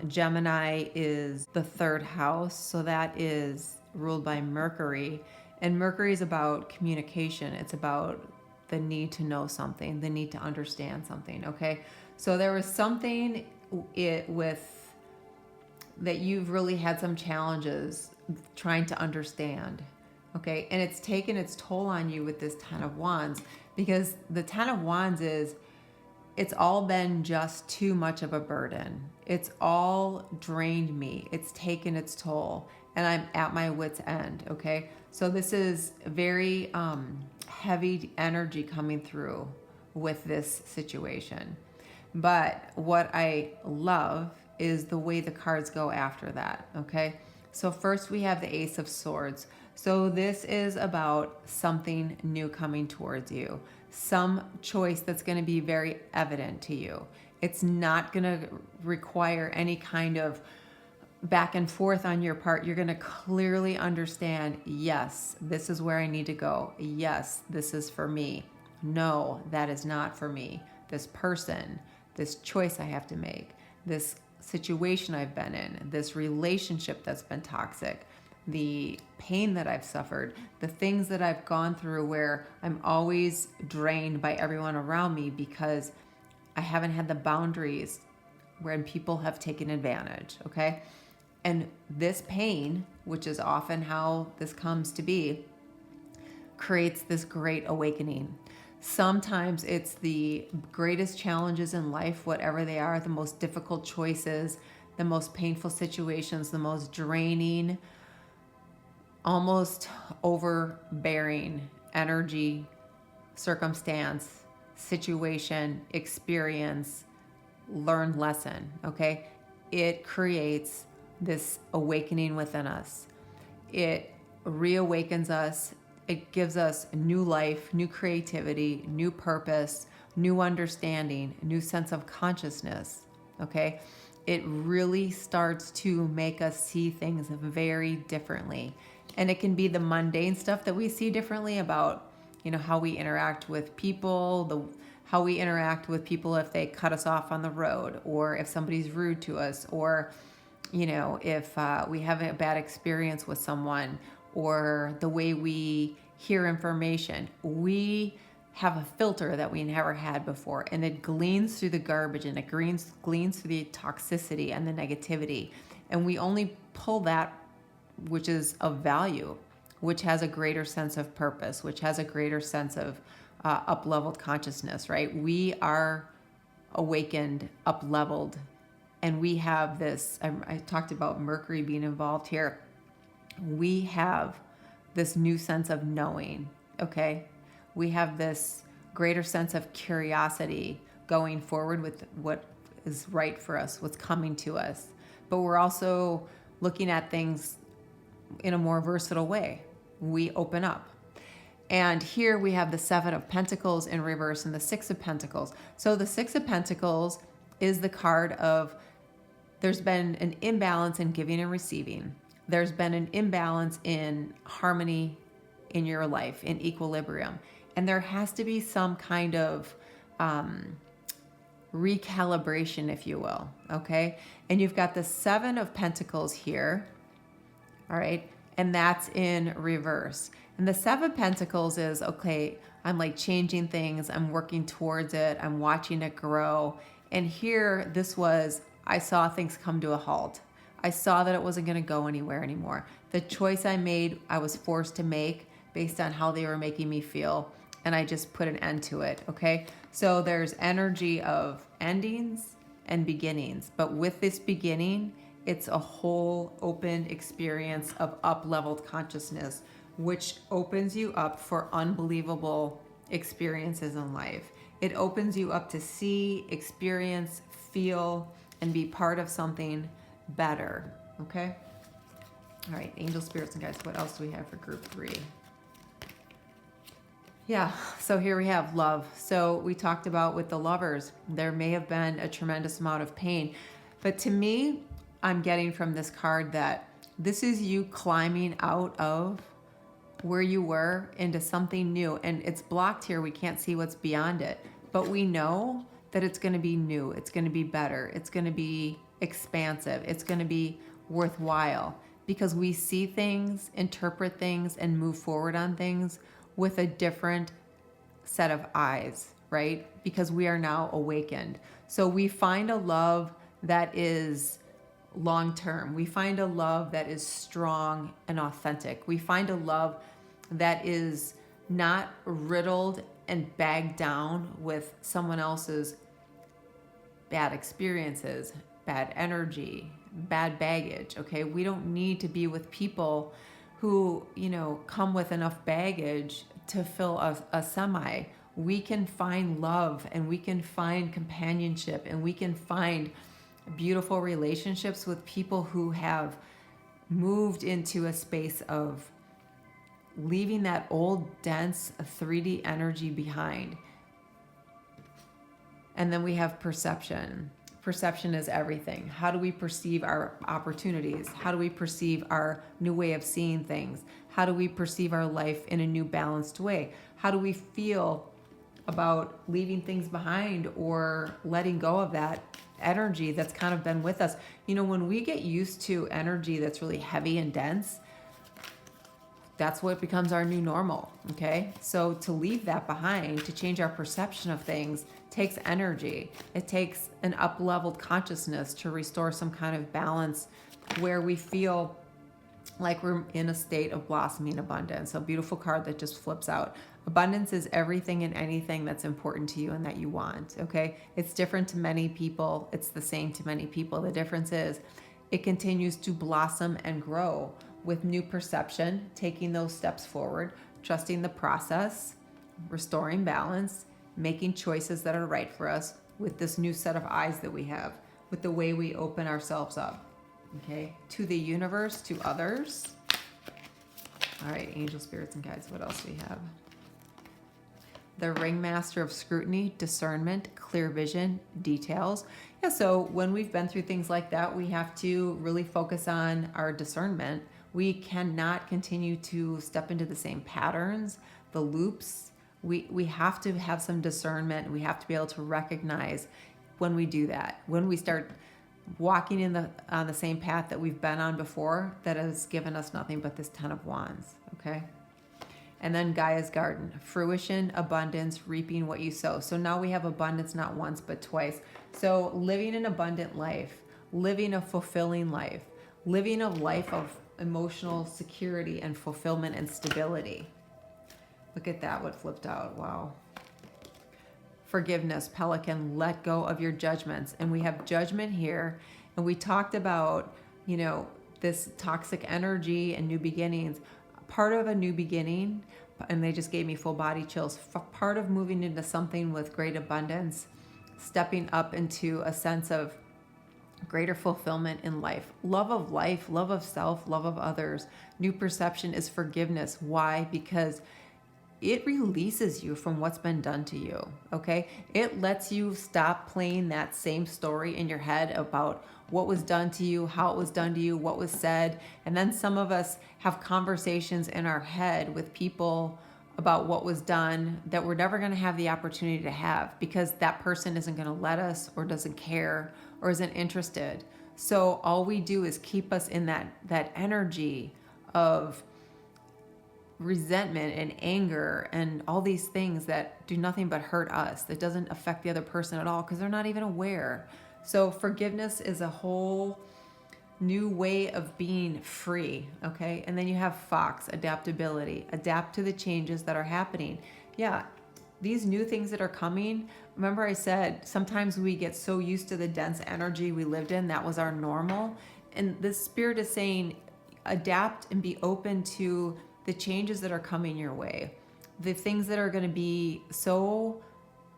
Gemini is the 3rd house, so that is ruled by Mercury, and Mercury is about communication. It's about the need to know something, the need to understand something, okay? So there was something it with that you've really had some challenges trying to understand. Okay, and it's taken its toll on you with this Ten of Wands, because the Ten of Wands is, it's all been just too much of a burden. It's all drained me. It's taken its toll, and I'm at my wit's end. Okay, so this is very heavy energy coming through with this situation. But what I love is the way the cards go after that. Okay, so first we have the Ace of Swords. So this is about something new coming towards you, some choice that's going to be very evident to you. It's not going to require any kind of back and forth on your part. You're going to clearly understand, yes, this is where I need to go. Yes, this is for me. No, that is not for me. This person, this choice I have to make, this situation I've been in, this relationship that's been toxic, the pain that I've suffered, the things that I've gone through where I'm always drained by everyone around me because I haven't had the boundaries when people have taken advantage, okay? And this pain, which is often how this comes to be, creates this great awakening. Sometimes it's the greatest challenges in life, whatever they are, the most difficult choices, the most painful situations, the most draining, almost overbearing energy, circumstance, situation, experience, learned lesson, okay? It creates this awakening within us. It reawakens us. It gives us new life, new creativity, new purpose, new understanding, new sense of consciousness, okay? It really starts to make us see things very differently. And it can be the mundane stuff that we see differently about, how we interact with people, how we interact with people if they cut us off on the road, or if somebody's rude to us, or, if we have a bad experience with someone, or the way we hear information. We have a filter that we never had before, and it gleans through the garbage, and it gleans through the toxicity and the negativity. And we only pull that which is of value, which has a greater sense of purpose, which has a greater sense of up-leveled consciousness, right? We are awakened, up-leveled, and we have this, I talked about Mercury being involved here. We have this new sense of knowing, okay? We have this greater sense of curiosity going forward with what is right for us, what's coming to us. But we're also looking at things in a more versatile way. We open up. And here we have the Seven of Pentacles in reverse and the Six of Pentacles. So the Six of Pentacles is the card of there's been an imbalance in giving and receiving. There's been an imbalance in harmony in your life, in equilibrium. And there has to be some kind of recalibration, if you will, okay? And you've got the Seven of Pentacles here, all right? And that's in reverse. And the Seven of Pentacles is, okay, I'm like changing things. I'm working towards it. I'm watching it grow. And here, I saw things come to a halt. I saw that it wasn't going to go anywhere anymore. The choice I made, I was forced to make based on how they were making me feel. And I just put an end to it, okay? So there's energy of endings and beginnings. But with this beginning, it's a whole open experience of up-leveled consciousness, which opens you up for unbelievable experiences in life. It opens you up to see, experience, feel, and be part of something better, okay? All right, angel, spirits, and guides. What else do we have for group 3? Yeah, so here we have love. So we talked about with the lovers, there may have been a tremendous amount of pain. But to me, I'm getting from this card that this is you climbing out of where you were into something new. And it's blocked here. We can't see what's beyond it. But we know that it's going to be new. It's going to be better. It's going to be expansive. It's going to be worthwhile because we see things, interpret things, and move forward on things with a different set of eyes, right? Because we are now awakened. So we find a love that is long-term. We find a love that is strong and authentic. We find a love that is not riddled and bagged down with someone else's bad experiences, bad energy, bad baggage, okay? We don't need to be with people who, come with enough baggage to fill a semi. We can find love, and we can find companionship, and we can find beautiful relationships with people who have moved into a space of leaving that old dense 3D energy behind. And then we have perception. Perception is everything. How do we perceive our opportunities? How do we perceive our new way of seeing things? How do we perceive our life in a new balanced way? How do we feel about leaving things behind or letting go of that energy that's kind of been with us? When we get used to energy that's really heavy and dense, that's what becomes our new normal, okay? So to leave that behind, to change our perception of things, takes energy. It takes an up-leveled consciousness to restore some kind of balance where we feel like we're in a state of blossoming abundance. A beautiful card that just flips out. Abundance is everything and anything that's important to you and that you want, okay? It's different to many people. It's the same to many people. The difference is it continues to blossom and grow with new perception, taking those steps forward, trusting the process, restoring balance, making choices that are right for us with this new set of eyes that we have, with the way we open ourselves up, okay, to the universe, to others. All right, angel spirits and guides, what else do we have? The ringmaster of scrutiny, discernment, clear vision, details. Yeah, so when we've been through things like that, we have to really focus on our discernment. We cannot continue to step into the same patterns, the loops. We have to have some discernment. We have to be able to recognize when we do that, when we start walking on the same path that we've been on before, that has given us nothing but this 10 of Wands, okay? And then Gaia's garden, fruition, abundance, reaping what you sow. So now we have abundance not once but twice. So living an abundant life, living a fulfilling life, living a life of emotional security and fulfillment and stability. Look at that, what flipped out. Wow. Forgiveness, pelican, let go of your judgments. And we have judgment here. And we talked about, this toxic energy and new beginnings. Part of a new beginning, and they just gave me full body chills, part of moving into something with great abundance, stepping up into a sense of greater fulfillment in life, love of self, love of others. New perception is forgiveness. Why? Because it releases you from what's been done to you, okay? It lets you stop playing that same story in your head about what was done to you, how it was done to you, what was said. And then some of us have conversations in our head with people about what was done that we're never going to have the opportunity to have because that person isn't going to let us or doesn't care or isn't interested. So all we do is keep us in that energy of resentment and anger and all these things that do nothing but hurt us, that doesn't affect the other person at all because they're not even aware. So forgiveness is a whole new way of being free, okay? And then you have Fox, adaptability, adapt to the changes that are happening. Yeah, these new things that are coming, remember I said sometimes we get so used to the dense energy we lived in, that was our normal. And the spirit is saying adapt and be open to the changes that are coming your way, the things that are going to be so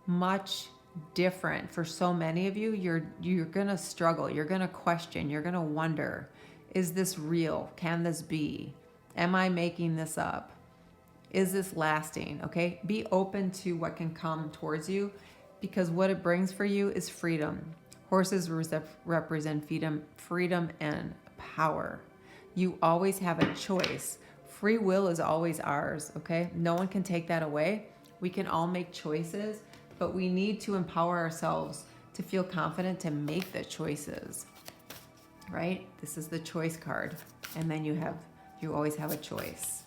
much different for so many of you. You're going to struggle, you're going to question, you're going to wonder, is this real? Can this be? Am I making this up? Is this lasting? Okay, be open to what can come towards you, because what it brings for you is freedom. Horses represent freedom and power. You always have a choice. Free will is always ours, okay? No one can take that away. We can all make choices, but we need to empower ourselves to feel confident to make the choices, right? This is the choice card. And then you always have a choice.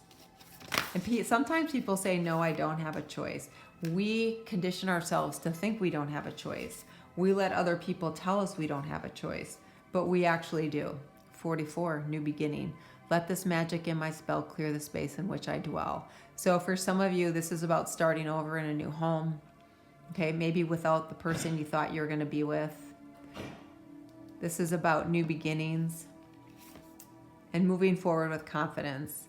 And sometimes people say, no, I don't have a choice. We condition ourselves to think we don't have a choice. We let other people tell us we don't have a choice, but we actually do. 44, new beginning. Let this magic in my spell clear the space in which I dwell. So for some of you, this is about starting over in a new home. Okay, maybe without the person you thought you were going to be with. This is about new beginnings and moving forward with confidence.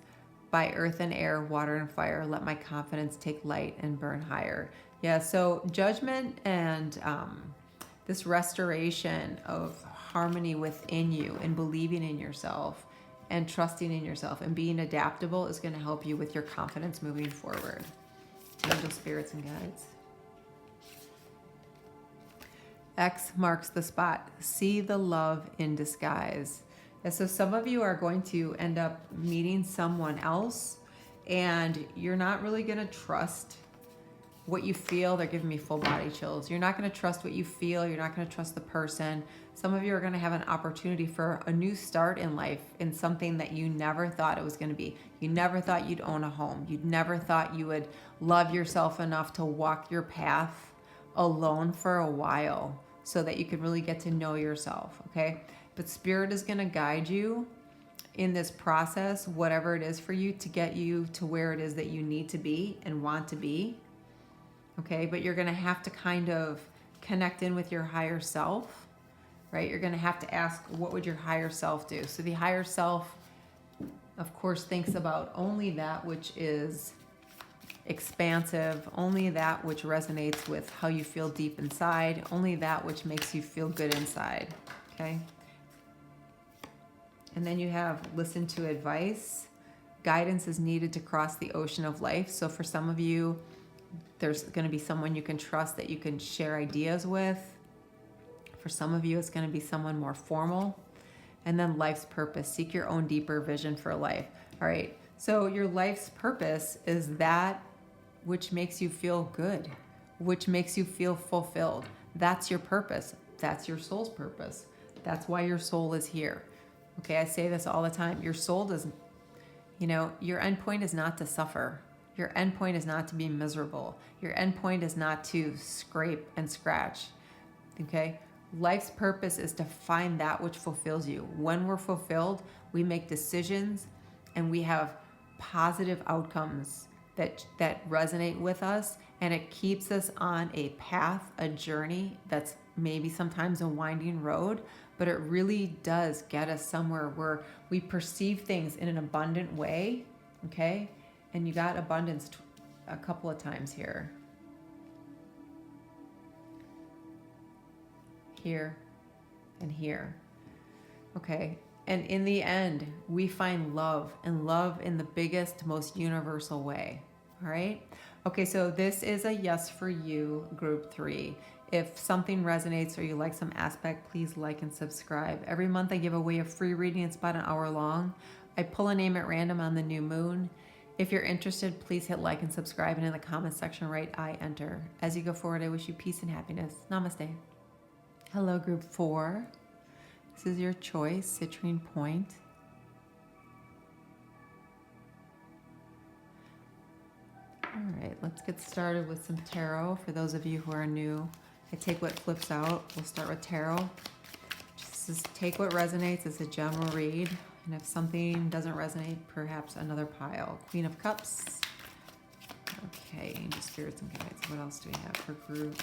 By earth and air, water and fire, let my confidence take light and burn higher. Yeah, so judgment and this restoration of harmony within you and believing in yourself and trusting in yourself and being adaptable is going to help you with your confidence moving forward. Angel spirits and guides. X marks the spot. See the love in disguise. And so some of you are going to end up meeting someone else and you're not really going to trust what you feel. They're giving me full body chills. You're not going to trust what you feel. You're not going to trust the person. Some of you are going to have an opportunity for a new start in life in something that you never thought it was going to be. You never thought you'd own a home. You never thought you would love yourself enough to walk your path alone for a while so that you can really get to know yourself, okay? But Spirit is going to guide you in this process, whatever it is for you, to get you to where it is that you need to be and want to be. Okay, but you're going to have to kind of connect in with your higher self, right? You're going to have to ask, what would your higher self do? So the higher self, of course, thinks about only that which is expansive, only that which resonates with how you feel deep inside, only that which makes you feel good inside, okay? And then you have listen to advice. Guidance is needed to cross the ocean of life. So for some of you, there's going to be someone you can trust that you can share ideas with. For some of you, it's going to be someone more formal. And then life's purpose. Seek your own deeper vision for life. All right. So your life's purpose is that which makes you feel good, which makes you feel fulfilled. That's your purpose. That's your soul's purpose. That's why your soul is here. Okay, I say this all the time. Your soul doesn't, your end point is not to suffer. Your end point is not to be miserable. Your end point is not to scrape and scratch. Okay? Life's purpose is to find that which fulfills you. When we're fulfilled, we make decisions and we have positive outcomes that resonate with us, and it keeps us on a path, a journey that's maybe sometimes a winding road, but it really does get us somewhere where we perceive things in an abundant way, okay? And you got abundance a couple of times here. Here and here, okay? And in the end, we find love, and love in the biggest, most universal way, all right? Okay, so this is a yes for you, group 3. If something resonates or you like some aspect, please like and subscribe. Every month I give away a free reading. It's about an hour long. I pull a name at random on the new moon. If you're interested, please hit like and subscribe, and in the comment section write I enter. As you go forward, I wish you peace and happiness. Namaste. Hello, group 4. This is your choice, citrine point. All right, let's get started with some tarot. For those of you who are new, I take what flips out. We'll start with tarot. Just take what resonates. It's a general read. And if something doesn't resonate, perhaps another pile. Queen of Cups. Okay, Angel Spirits and Guides. What else do we have for group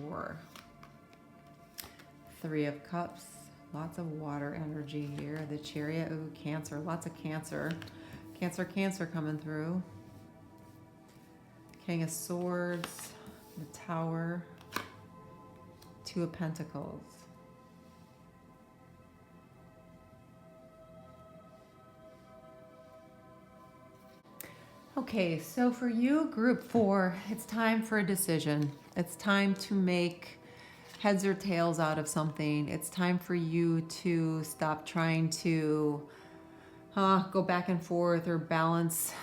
4? 3 of Cups. Lots of water energy here. The Chariot. Ooh, Cancer. Lots of Cancer. Cancer coming through. King of Swords. The Tower. 2 of Pentacles. Okay, so for you, group 4, it's time for a decision. It's time to make heads or tails out of something. It's time for you to stop trying to go back and forth or balance.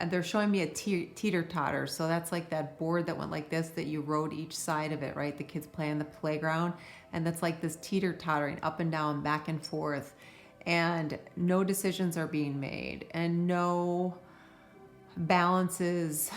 They're showing me a teeter-totter. So that's like that board that went like this, that you rode each side of it, right? The kids play on the playground. And that's like this teeter-tottering up and down, back and forth. And no decisions are being made. And no balance is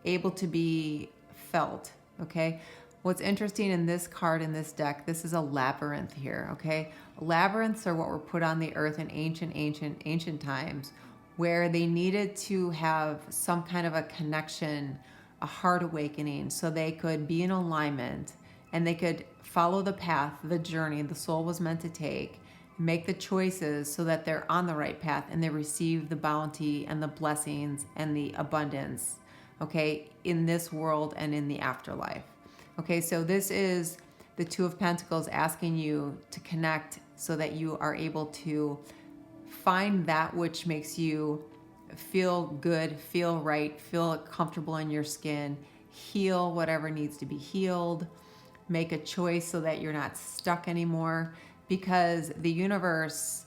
able to be felt, okay? What's interesting in this card, in this deck, this is a labyrinth here, okay? Labyrinths are what were put on the earth in ancient times, where they needed to have some kind of a connection, a heart awakening, so they could be in alignment and they could follow the path, the journey the soul was meant to take, make the choices so that they're on the right path and they receive the bounty and the blessings and the abundance, okay, in this world and in the afterlife. Okay, so this is the Two of Pentacles asking you to connect so that you are able to find that which makes you feel good, feel right, feel comfortable in your skin, heal whatever needs to be healed, make a choice so that you're not stuck anymore, because the universe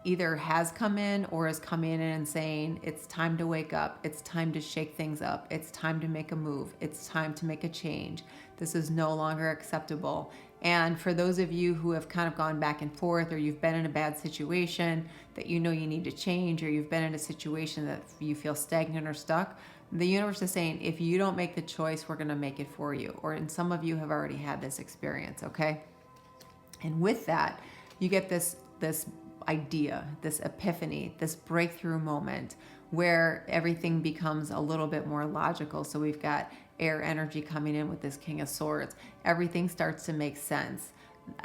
either has come in or is coming in and saying, it's time to wake up, it's time to shake things up, it's time to make a move, it's time to make a change. This is no longer acceptable. And for those of you who have kind of gone back and forth, or you've been in a bad situation that you know you need to change, or you've been in a situation that you feel stagnant or stuck, the universe is saying, if you don't make the choice, we're going to make it for you. Or, and some of you have already had this experience, okay? And with that, you get this idea, this epiphany, this breakthrough moment where everything becomes a little bit more logical. So we've got air energy coming in with this King of Swords. Everything starts to make sense.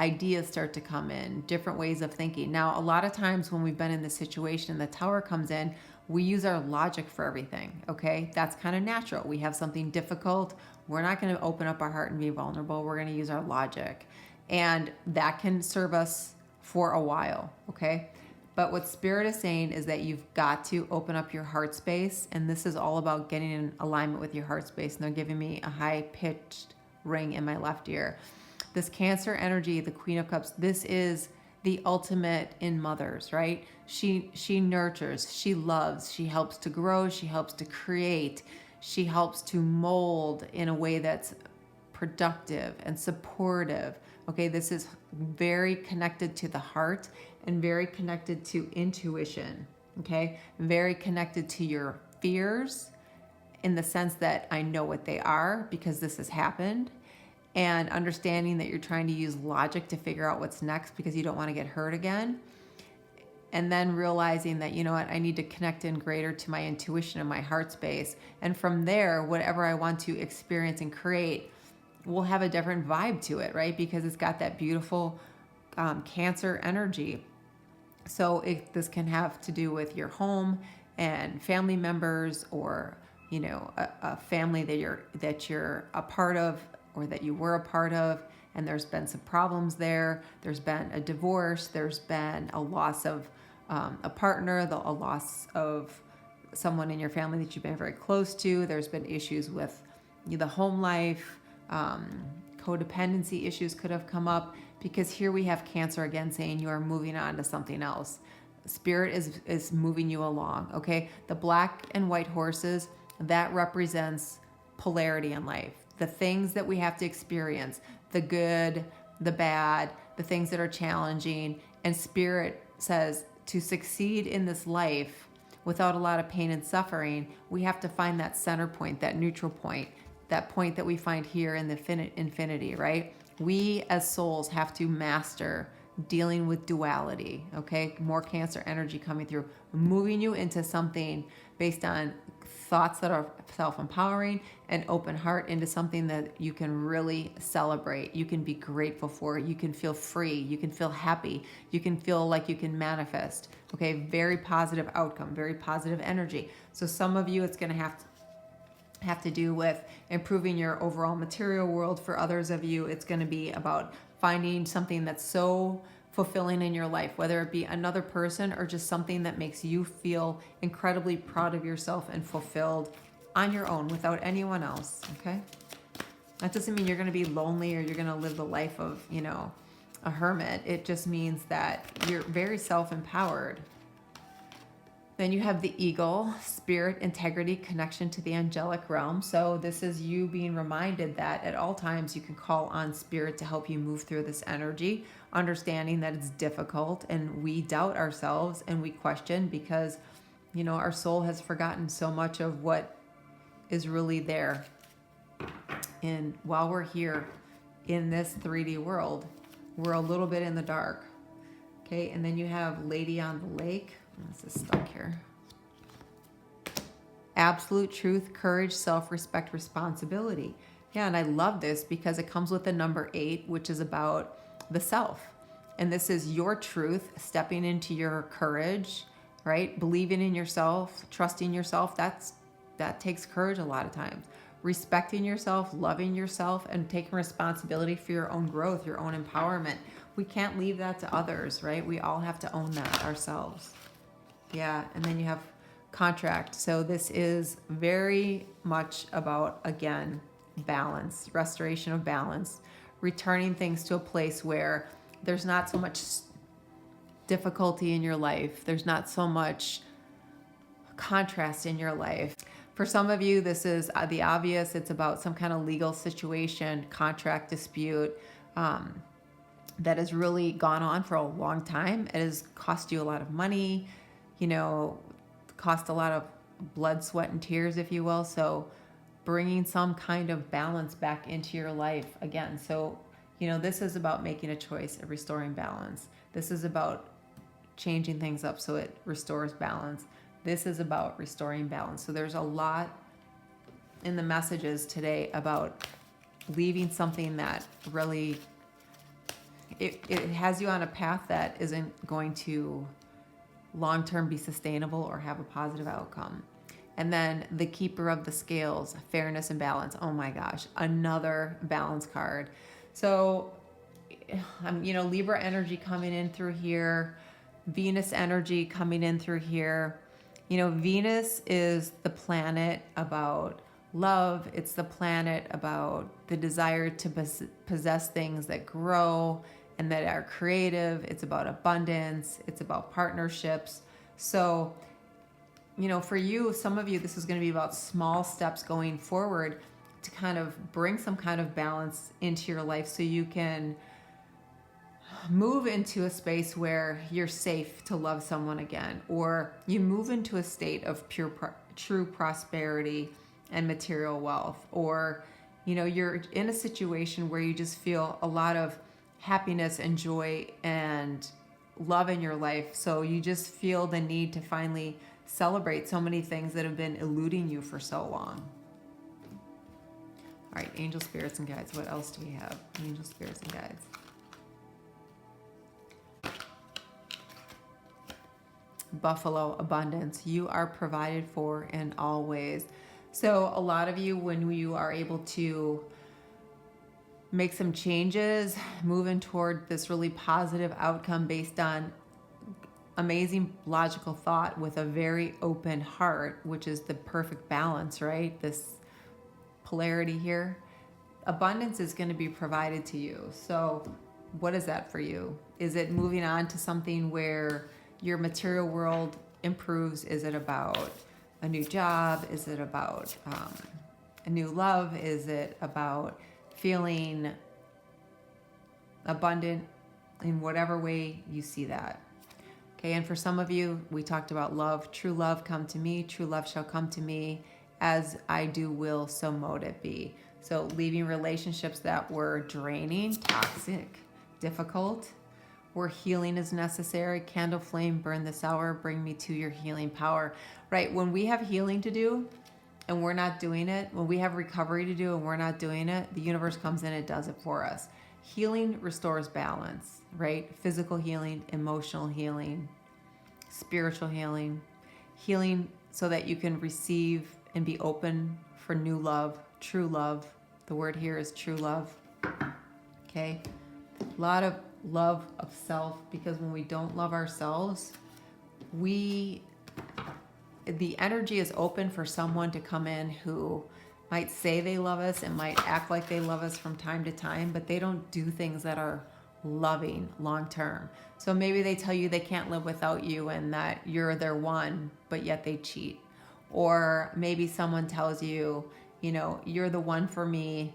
Ideas start to come in, different ways of thinking. Now, a lot of times when we've been in this situation, the Tower comes in, we use our logic for everything, okay? That's kind of natural. We have something difficult. We're not going to open up our heart and be vulnerable. We're going to use our logic. And that can serve us for a while, okay? But what Spirit is saying is that you've got to open up your heart space, and this is all about getting in alignment with your heart space. And they're giving me a high-pitched ring in my left ear. This Cancer energy, the Queen of Cups, this is the ultimate in mothers, right? She nurtures, she loves, she helps to grow, she helps to create, she helps to mold in a way that's productive and supportive. Okay, this is very connected to the heart and very connected to intuition, okay? Very connected to your fears in the sense that I know what they are because this has happened, and understanding that you're trying to use logic to figure out what's next because you don't want to get hurt again. And then realizing that, you know what, I need to connect in greater to my intuition and my heart space. And from there, whatever I want to experience and create will have a different vibe to it, right? Because it's got that beautiful Cancer energy. So this can have to do with your home and family members, or, you know, a family that you're a part of, or that you were a part of, and there's been some problems there. There's been a divorce. There's been a loss of a partner, a loss of someone in your family that you've been very close to. There's been issues with the home life. Codependency issues could have come up, because here we have Cancer again saying you are moving on to something else. Spirit is moving you along, okay? The black and white horses, that represents polarity in life. The things that we have to experience, the good, the bad, the things that are challenging. And Spirit says to succeed in this life without a lot of pain and suffering, we have to find that center point, that neutral point, that point that we find here in the infinity, right? We as souls have to master dealing with duality, okay? More Cancer energy coming through, moving you into something based on thoughts that are self-empowering and open heart, into something that you can really celebrate, you can be grateful for, you can feel free, you can feel happy, you can feel like you can manifest, okay? Very positive outcome, very positive energy. So some of you, it's going to have to do with improving your overall material world. For others of you, it's going to be about finding something that's so fulfilling in your life, whether it be another person or just something that makes you feel incredibly proud of yourself and fulfilled on your own without anyone else, okay? That doesn't mean you're going to be lonely or you're going to live the life of, you know, a hermit. It just means that you're very self-empowered. Then you have the Eagle, Spirit, integrity, connection to the angelic realm. So this is you being reminded that at all times you can call on Spirit to help you move through this energy, understanding that it's difficult and we doubt ourselves and we question because, you know, our soul has forgotten so much of what is really there. while we're here in this 3D world, we're a little bit in the dark. Okay, and then you have Lady on the Lake. This is stuck here. Absolute truth, courage, self-respect, responsibility. Yeah, and I love this because it comes with the number 8, which is about the self. And this is your truth, stepping into your courage, right? Believing in yourself, trusting yourself. That takes courage a lot of times. Respecting yourself, loving yourself, and taking responsibility for your own growth, your own empowerment. We can't leave that to others, right? We all have to own that ourselves. Yeah, and then you have contract. So this is very much about, again, balance, restoration of balance, returning things to a place where there's not so much difficulty in your life. There's not so much contrast in your life. For some of you, this is the obvious. It's about some kind of legal situation, contract dispute that has really gone on for a long time. It has cost you a lot of money, cost a lot of blood, sweat, and tears, if you will. So bringing some kind of balance back into your life again. So, this is about making a choice of restoring balance. This is about changing things up so it restores balance. This is about restoring balance. So there's a lot in the messages today about leaving something that really, it has you on a path that isn't going to long-term be sustainable or have a positive outcome. And then the keeper of the scales, fairness and balance. Oh my gosh, another balance card. So, Libra energy coming in through here, Venus energy coming in through here. Venus is the planet about love. It's the planet about the desire to possess things that grow and that are creative. It's about abundance. It's about partnerships. So, for you, some of you, this is going to be about small steps going forward to kind of bring some kind of balance into your life so you can move into a space where you're safe to love someone again, or you move into a state of true prosperity and material wealth, or you're in a situation where you just feel a lot of happiness and joy and love in your life, so you just feel the need to finally celebrate so many things that have been eluding you for so long. All right, angel spirits and guides. What else do we have? Angel spirits and guides. Buffalo, abundance. You are provided for in all ways. So a lot of you, when you are able to make some changes, moving toward this really positive outcome based on amazing logical thought with a very open heart, which is the perfect balance, right? This polarity here. Abundance is going to be provided to you. So what is that for you? Is it moving on to something where your material world improves? Is it about a new job? Is it about a new love? Is it about feeling abundant in whatever way you see that? Okay, and for some of you, we talked about love. True love, come to me. True love shall come to me. As I do will, so mote it be. So leaving relationships that were draining, toxic, difficult, where healing is necessary. Candle flame, burn this hour, bring me to your healing power. Right, when we have healing to do and we're not doing it, when we have recovery to do and we're not doing it, the universe comes in and does it for us. Healing restores balance, right? Physical healing, emotional healing, spiritual healing, healing so that you can receive and be open for new love, true love. The word here is true love. Okay, a lot of love of self, because when we don't love ourselves, the energy is open for someone to come in who might say they love us and might act like they love us from time to time, but they don't do things that are loving long term. So maybe they tell you they can't live without you and that you're their one, but yet they cheat. Or maybe someone tells you, you're the one for me.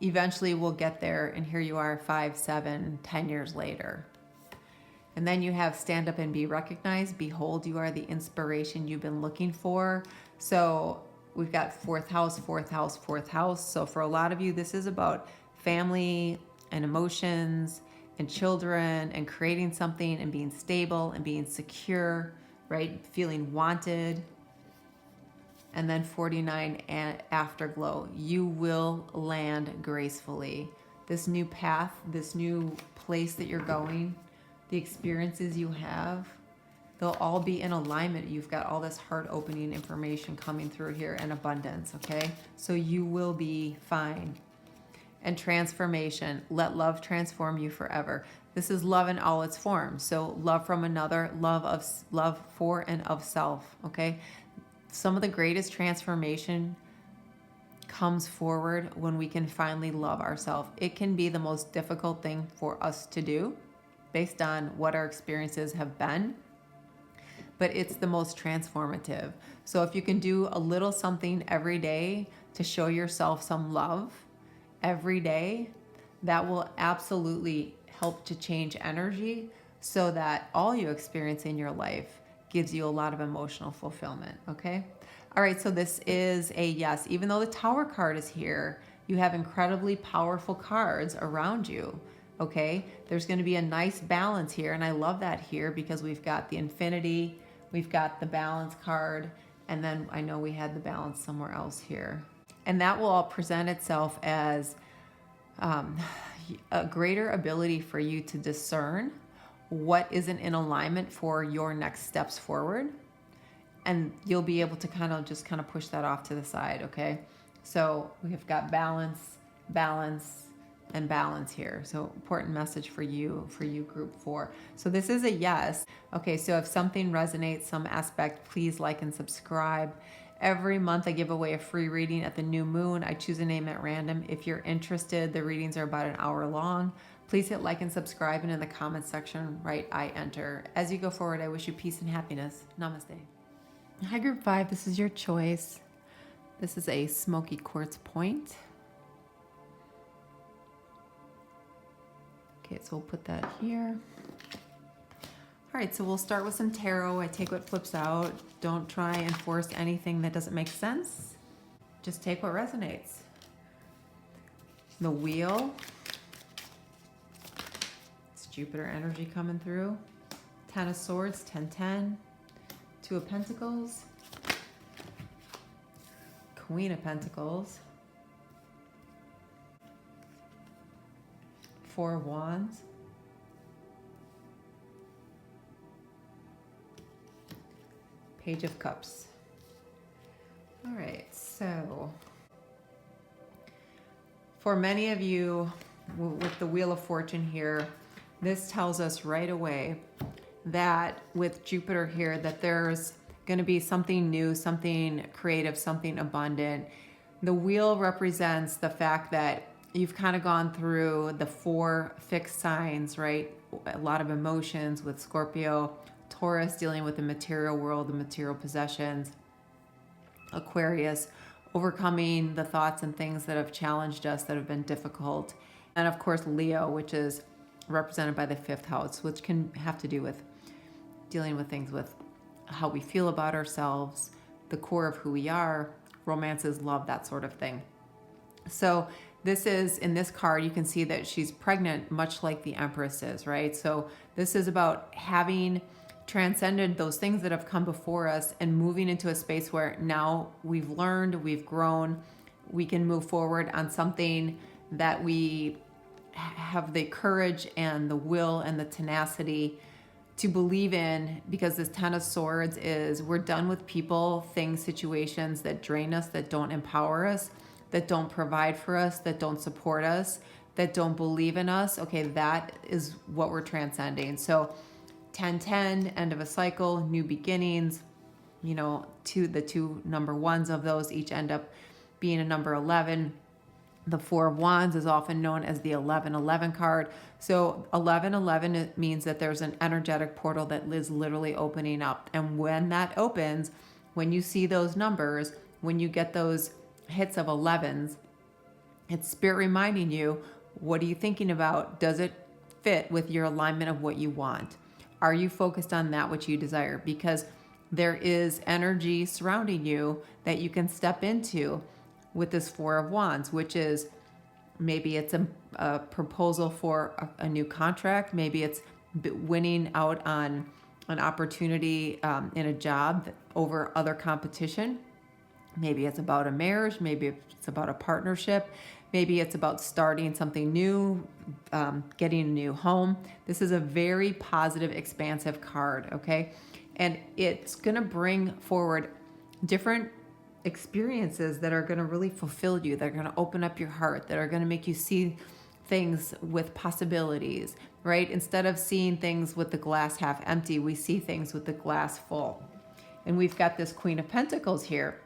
Eventually we'll get there, and here you are 5, 7, 10 years later. And then you have stand up and be recognized. Behold, you are the inspiration you've been looking for. So we've got fourth house, fourth house, fourth house. So for a lot of you, this is about family and emotions and children and creating something and being stable and being secure, right? Feeling wanted. And then 49, afterglow. You will land gracefully. This new path, this new place that you're going, the experiences you have, they'll all be in alignment. You've got all this heart opening information coming through here and abundance, okay? So you will be fine. And transformation. Let love transform you forever. This is love in all its forms. So love from another, love for and of self, okay? Some of the greatest transformation comes forward when we can finally love ourselves. It can be the most difficult thing for us to do based on what our experiences have been, but it's the most transformative. So if you can do a little something every day to show yourself some love every day, that will absolutely help to change energy so that all you experience in your life gives you a lot of emotional fulfillment, okay? All right, so this is a yes. Even though the Tower card is here, you have incredibly powerful cards around you, okay? There's gonna be a nice balance here, and I love that here because we've got the Infinity, we've got the Balance card, and then I know we had the Balance somewhere else here. And that will all present itself as a greater ability for you to discern what isn't in alignment for your next steps forward. And you'll be able to kind of push that off to the side, okay? So we've got balance, balance, and balance here. So important message for you group 4. So this is a yes. Okay, so if something resonates, some aspect, please like and subscribe. Every month I give away a free reading at the new moon. I choose a name at random. If you're interested, the readings are about an hour long. Please hit like and subscribe, and in the comments section, write I enter. As you go forward, I wish you peace and happiness. Namaste. Hi group 5, this is your choice. This is a smoky quartz point. Okay, so we'll put that here. All right, so we'll start with some tarot. I take what flips out. Don't try and force anything that doesn't make sense. Just take what resonates. The Wheel. It's Jupiter energy coming through. 10 of Swords, 10-10. 2 of Pentacles. Queen of Pentacles. 4 of Wands. Page of Cups. All right, so for many of you with the Wheel of Fortune here, this tells us right away that with Jupiter here, that there's going to be something new, something creative, something abundant. The wheel represents the fact that you've kind of gone through the 4 fixed signs, right? A lot of emotions with Scorpio, Taurus dealing with the material world, the material possessions, Aquarius overcoming the thoughts and things that have challenged us, that have been difficult, and of course Leo, which is represented by the 5th house, which can have to do with dealing with things with how we feel about ourselves, the core of who we are, romances, love, that sort of thing. So this is, in this card, you can see that she's pregnant, much like the Empress is, right? So this is about having transcended those things that have come before us and moving into a space where now we've learned, we've grown, we can move forward on something that we have the courage and the will and the tenacity to believe in, because this 10 of Swords is, we're done with people, things, situations that drain us, that don't empower us, that don't provide for us, that don't support us, that don't believe in us. Okay, that is what we're transcending. So 10-10, end of a cycle, new beginnings, you know, the 2 number 1s of those each end up being a number 11. The 4 of Wands is often known as the 11-11 card. So 11-11, it means that there's an energetic portal that is literally opening up. And when that opens, when you see those numbers, when you get those hits of 11s, it's spirit reminding you, what are you thinking about? Does it fit with your alignment of what you want? Are you focused on that which you desire? Because there is energy surrounding you that you can step into with this Four of Wands, which is maybe it's a proposal for a new contract. Maybe it's winning out on an opportunity in a job over other competition. Maybe it's about a marriage. Maybe it's about a partnership. Maybe it's about starting something new, getting a new home. This is a very positive, expansive card, okay? And it's going to bring forward different experiences that are going to really fulfill you, that are going to open up your heart, that are going to make you see things with possibilities, right? Instead of seeing things with the glass half empty, we see things with the glass full. And we've got this Queen of Pentacles here,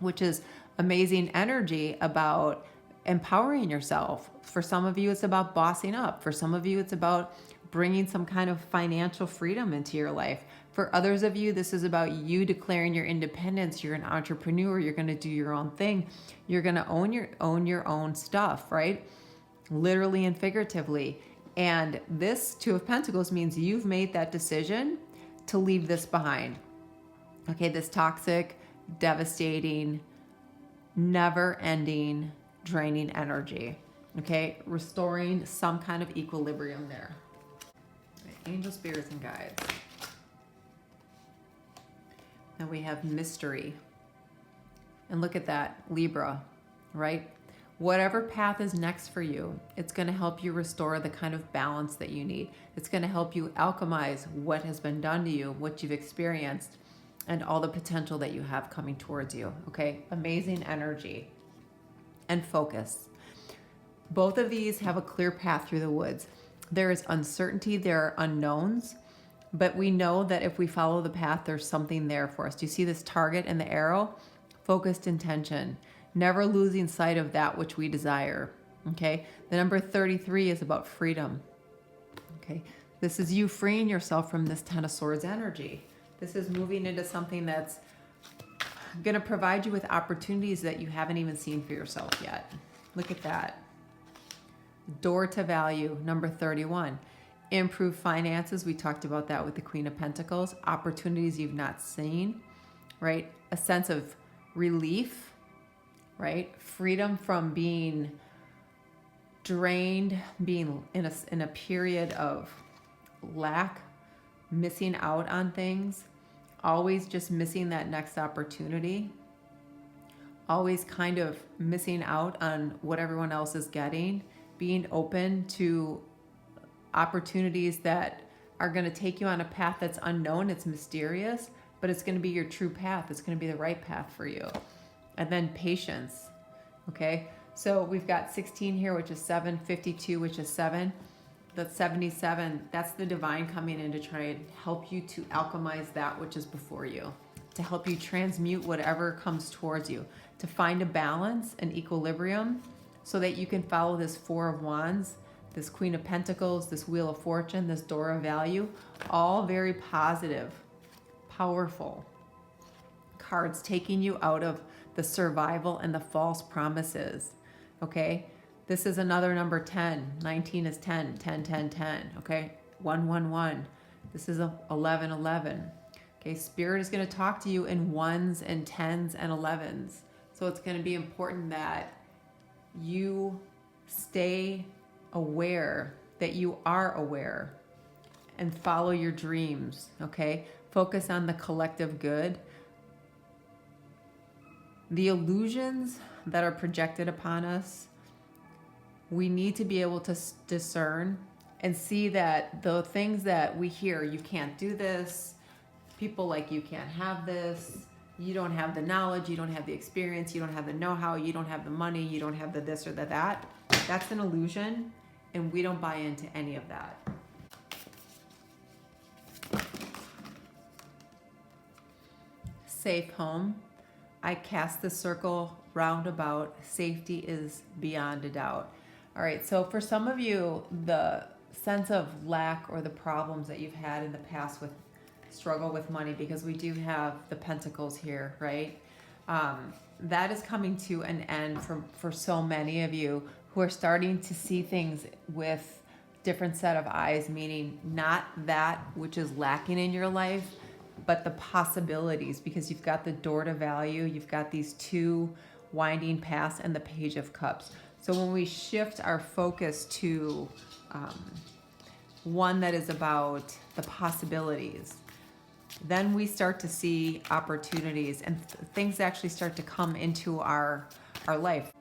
which is amazing energy about empowering yourself. For some of you, it's about bossing up. For some of you, it's about bringing some kind of financial freedom into your life. For others of you, this is about you declaring your independence. You're an entrepreneur. You're going to do your own thing. You're going to own your own stuff, right? Literally and figuratively. And this Two of Pentacles means you've made that decision to leave this behind. Okay, this toxic, devastating, never-ending, draining energy. Okay, restoring some kind of equilibrium there. Angel, spirits, and guides. Now we have mystery. And look at that, Libra, right? Whatever path is next for you, it's going to help you restore the kind of balance that you need. It's going to help you alchemize what has been done to you, what you've experienced, and all the potential that you have coming towards you, okay? Amazing energy and focus. Both of these have a clear path through the woods. There is uncertainty, there are unknowns, but we know that if we follow the path, there's something there for us. Do you see this target and the arrow? Focused intention, never losing sight of that which we desire, okay? The number 33 is about freedom, okay? This is you freeing yourself from this Ten of Swords energy. This is moving into something that's going to provide you with opportunities that you haven't even seen for yourself yet. Look at that. Door to value, number 31. Improve finances. We talked about that with the Queen of Pentacles. Opportunities you've not seen, right? A sense of relief, right? Freedom from being drained, being in a period of lack, missing out on things, always just missing that next opportunity, always kind of missing out on what everyone else is getting, being open to opportunities that are going to take you on a path that's unknown, it's mysterious, but it's going to be your true path. It's going to be the right path for you. And then patience, okay? So we've got 16 here, which is 7, 52, which is 7. That's 77. That's the divine coming in to try and help you to alchemize that which is before you, to help you transmute whatever comes towards you, to find a balance, an equilibrium, so that you can follow this Four of Wands, this Queen of Pentacles, this Wheel of Fortune, this Door of Value, all very positive, powerful cards taking you out of the survival and the false promises, okay? This is another number 10. 19 is 10. 10, 10, 10. Okay. 1, 1, 1. This is 11, 11. Okay. Spirit is going to talk to you in 1s and 10s and 11s. So it's going to be important that you stay aware, that you are aware, and follow your dreams. Okay. Focus on the collective good. The illusions that are projected upon us, we need to be able to discern and see that the things that we hear, you can't do this, people like you can't have this, you don't have the knowledge, you don't have the experience, you don't have the know-how, you don't have the money, you don't have the this or the that. That's an illusion, and we don't buy into any of that. Safe home. I cast the circle round about. Safety is beyond a doubt. All right, so for some of you, the sense of lack or the problems that you've had in the past with struggle with money, because we do have the Pentacles here, right? That is coming to an end for so many of you who are starting to see things with different set of eyes, meaning not that which is lacking in your life, but the possibilities, because you've got the door to value, you've got these two winding paths and the Page of Cups. So when we shift our focus to one that is about the possibilities, then we start to see opportunities and things actually start to come into our life.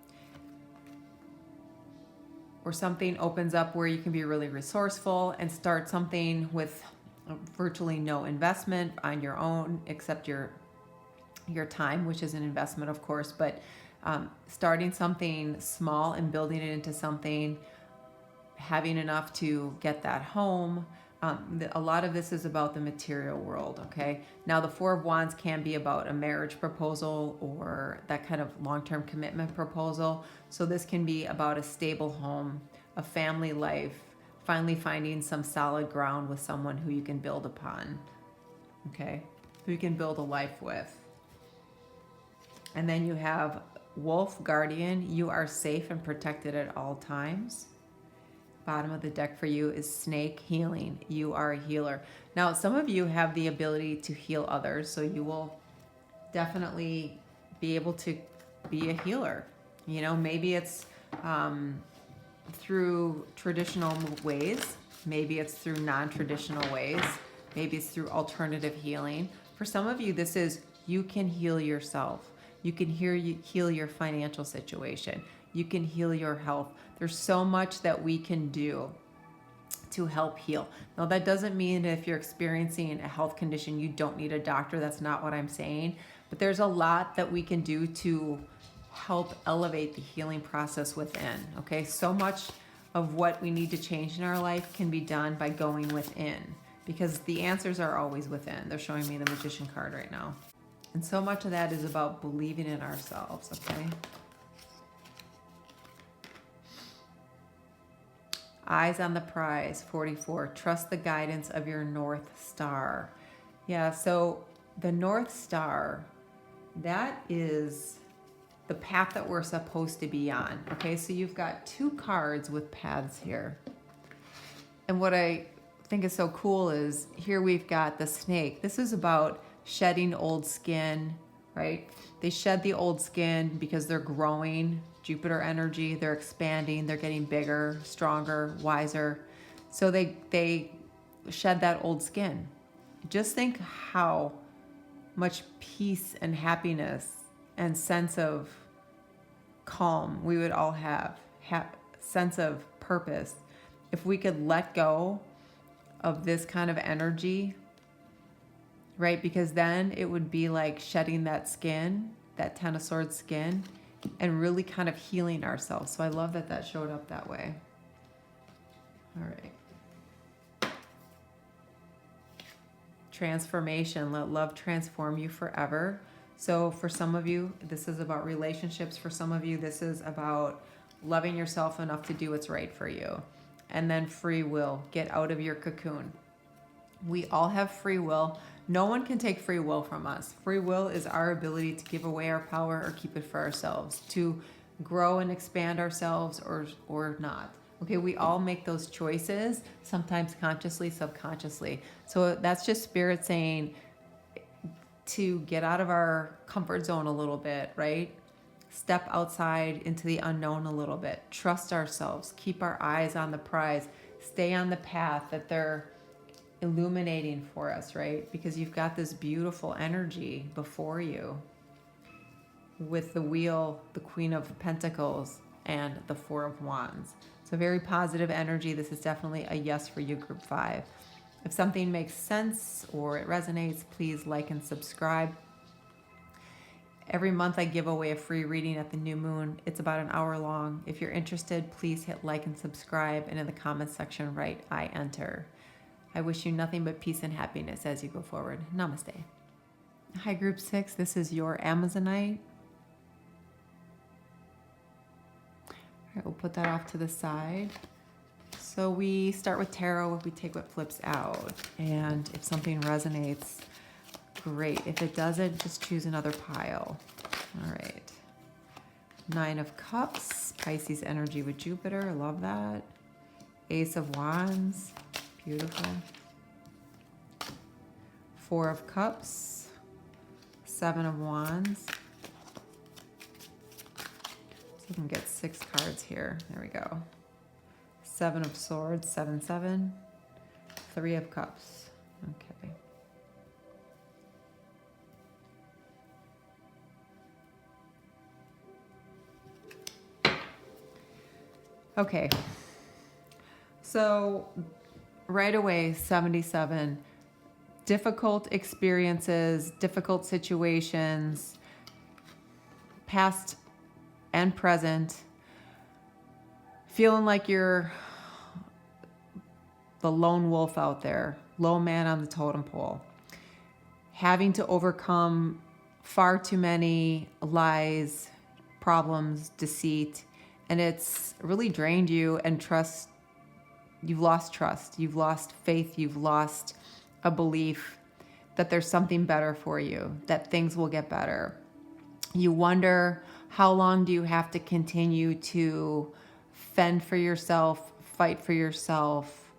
Or something opens up where you can be really resourceful and start something with virtually no investment on your own, except your time, which is an investment, of course, but starting something small and building it into something, having enough to get that home. A lot of this is about the material world, okay? Now, the Four of Wands can be about a marriage proposal or that kind of long-term commitment proposal. So this can be about a stable home, a family life, finally finding some solid ground with someone who you can build upon, okay? Who you can build a life with. And then you have Wolf, Guardian. You are safe and protected at all times. Bottom of the deck for you is Snake, Healing. You are a healer. Now, some of you have the ability to heal others, so you will definitely be able to be a healer. You know, maybe it's through traditional ways. Maybe it's through non-traditional ways. Maybe it's through alternative healing. For some of you, this is you can heal yourself. You can heal your financial situation. You can heal your health. There's so much that we can do to help heal. Now, that doesn't mean that if you're experiencing a health condition, you don't need a doctor. That's not what I'm saying. But there's a lot that we can do to help elevate the healing process within, okay? So much of what we need to change in our life can be done by going within, because the answers are always within. They're showing me the Magician card right now. And so much of that is about believing in ourselves, okay? Eyes on the prize, 44. Trust the guidance of your North Star. Yeah, so the North Star, that is the path that we're supposed to be on. Okay, so you've got two cards with paths here. And what I think is so cool is here we've got the snake. This is about shedding old skin, right? They shed the old skin because they're growing. Jupiter energy, they're expanding, they're getting bigger, stronger, wiser. So they shed that old skin. Just think how much peace and happiness and sense of calm we would all have sense of purpose if we could let go of this kind of energy, right? Because then it would be like shedding that skin, that Ten of Swords skin, and really kind of healing ourselves. So I love that that showed up that way. All right. Transformation. Let love transform you forever. So for some of you, this is about relationships. For some of you, this is about loving yourself enough to do what's right for you. And then free will. Get out of your cocoon. We all have free will. No one can take free will from us. Free will is our ability to give away our power or keep it for ourselves, to grow and expand ourselves or not. Okay, we all make those choices, sometimes consciously, subconsciously. So that's just spirit saying to get out of our comfort zone a little bit, right? Step outside into the unknown a little bit. Trust ourselves. Keep our eyes on the prize. Stay on the path that they're illuminating for us, right? Because you've got this beautiful energy before you with the wheel, the Queen of Pentacles, and the Four of Wands. So very positive energy. This is definitely a yes for you, Group 5. If something makes sense or it resonates, please like and subscribe. Every month I give away a free reading at the new moon. It's about an hour long. If you're interested, please hit like and subscribe, and in the comments section write I enter. I wish you nothing but peace and happiness as you go forward. Namaste. Hi, Group 6. This is your Amazonite. All right, we'll put that off to the side. So we start with tarot. We take what flips out. And if something resonates, great. If it doesn't, just choose another pile. All right. 9 of Cups. Pisces energy with Jupiter. I love that. Ace of Wands. Beautiful. Four of Cups, Seven of Wands. So we can get 6 cards here. There we go. Seven of Swords, 7, 7. Three of Cups. Okay. Okay. So right away, 77. Difficult experiences, difficult situations, past and present. Feeling like you're the lone wolf out there, lone man on the totem pole. Having to overcome far too many lies, problems, deceit, and it's really drained you and trust. You've lost trust, you've lost faith, you've lost a belief that there's something better for you, that things will get better. You wonder, how long do you have to continue to fend for yourself, fight for yourself,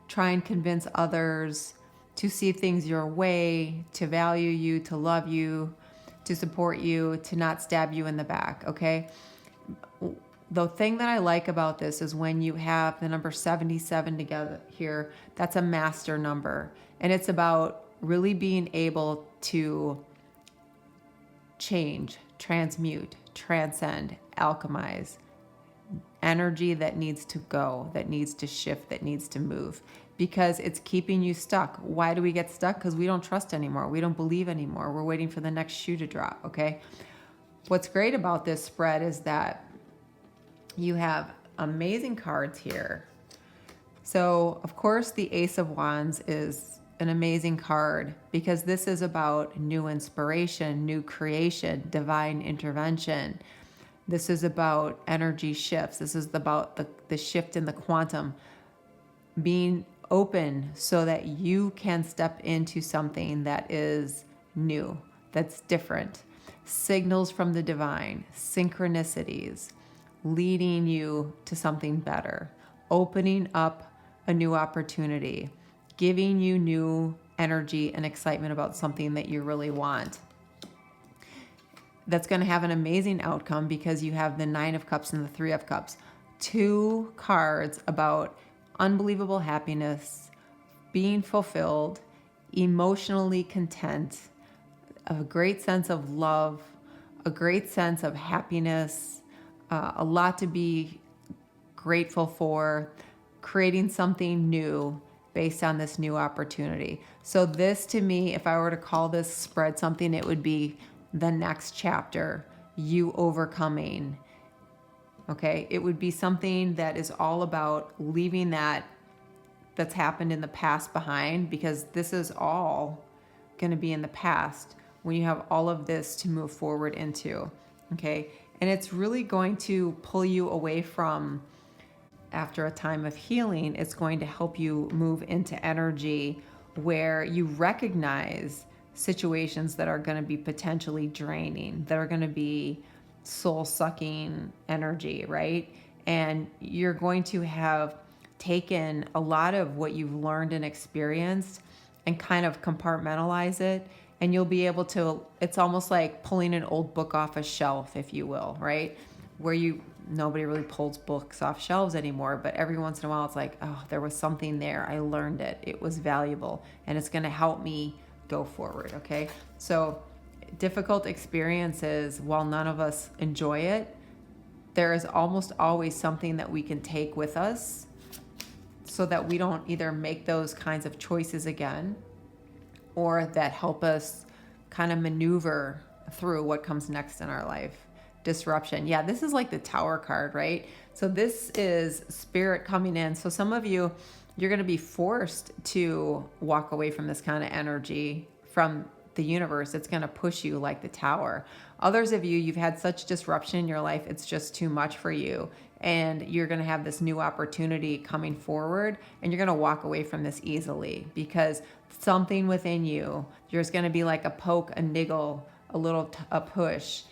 try and convince others to see things your way, to value you, to love you, to support you, to not stab you in the back, okay? The thing that I like about this is when you have the number 77 together here, that's a master number. And it's about really being able to change, transmute, transcend, alchemize energy that needs to go, that needs to shift, that needs to move, because it's keeping you stuck. Why do we get stuck? Because we don't trust anymore. We don't believe anymore. We're waiting for the next shoe to drop, okay? What's great about this spread is that you have amazing cards here. So, of course, the Ace of Wands is an amazing card because this is about new inspiration, new creation, divine intervention. This is about energy shifts. This is about the shift in the quantum, being open so that you can step into something that is new, that's different. Signals from the divine, synchronicities, leading you to something better, opening up a new opportunity, giving you new energy and excitement about something that you really want. That's going to have an amazing outcome because you have the Nine of Cups and the Three of Cups. 2 cards about unbelievable happiness, being fulfilled, emotionally content, a great sense of love, a great sense of happiness, a lot to be grateful for, creating something new based on this new opportunity. So this, to me, if I were to call this spread something, it would be the next chapter, you overcoming. Okay, it would be something that is all about leaving that's happened in the past behind, because this is all going to be in the past when you have all of this to move forward into. Okay, and it's really going to pull you away from, after a time of healing, it's going to help you move into energy where you recognize situations that are going to be potentially draining, that are going to be soul-sucking energy, right? And you're going to have taken a lot of what you've learned and experienced and kind of compartmentalize it, and you'll be able to, it's almost like pulling an old book off a shelf, if you will, right? Where nobody really pulls books off shelves anymore, but every once in a while it's like, oh, there was something there. I learned it. It was valuable, and it's going to help me go forward, okay? So difficult experiences, while none of us enjoy it, there is almost always something that we can take with us so that we don't either make those kinds of choices again, or that help us kind of maneuver through what comes next in our life. Disruption. Yeah, this is like the Tower card, right? So this is spirit coming in. So some of you, you're going to be forced to walk away from this kind of energy from the universe. It's going to push you like the Tower. Others of you, you've had such disruption in your life, it's just too much for you. And you're going to have this new opportunity coming forward, and you're going to walk away from this easily because something within you, there's going to be like a poke, a niggle, a push,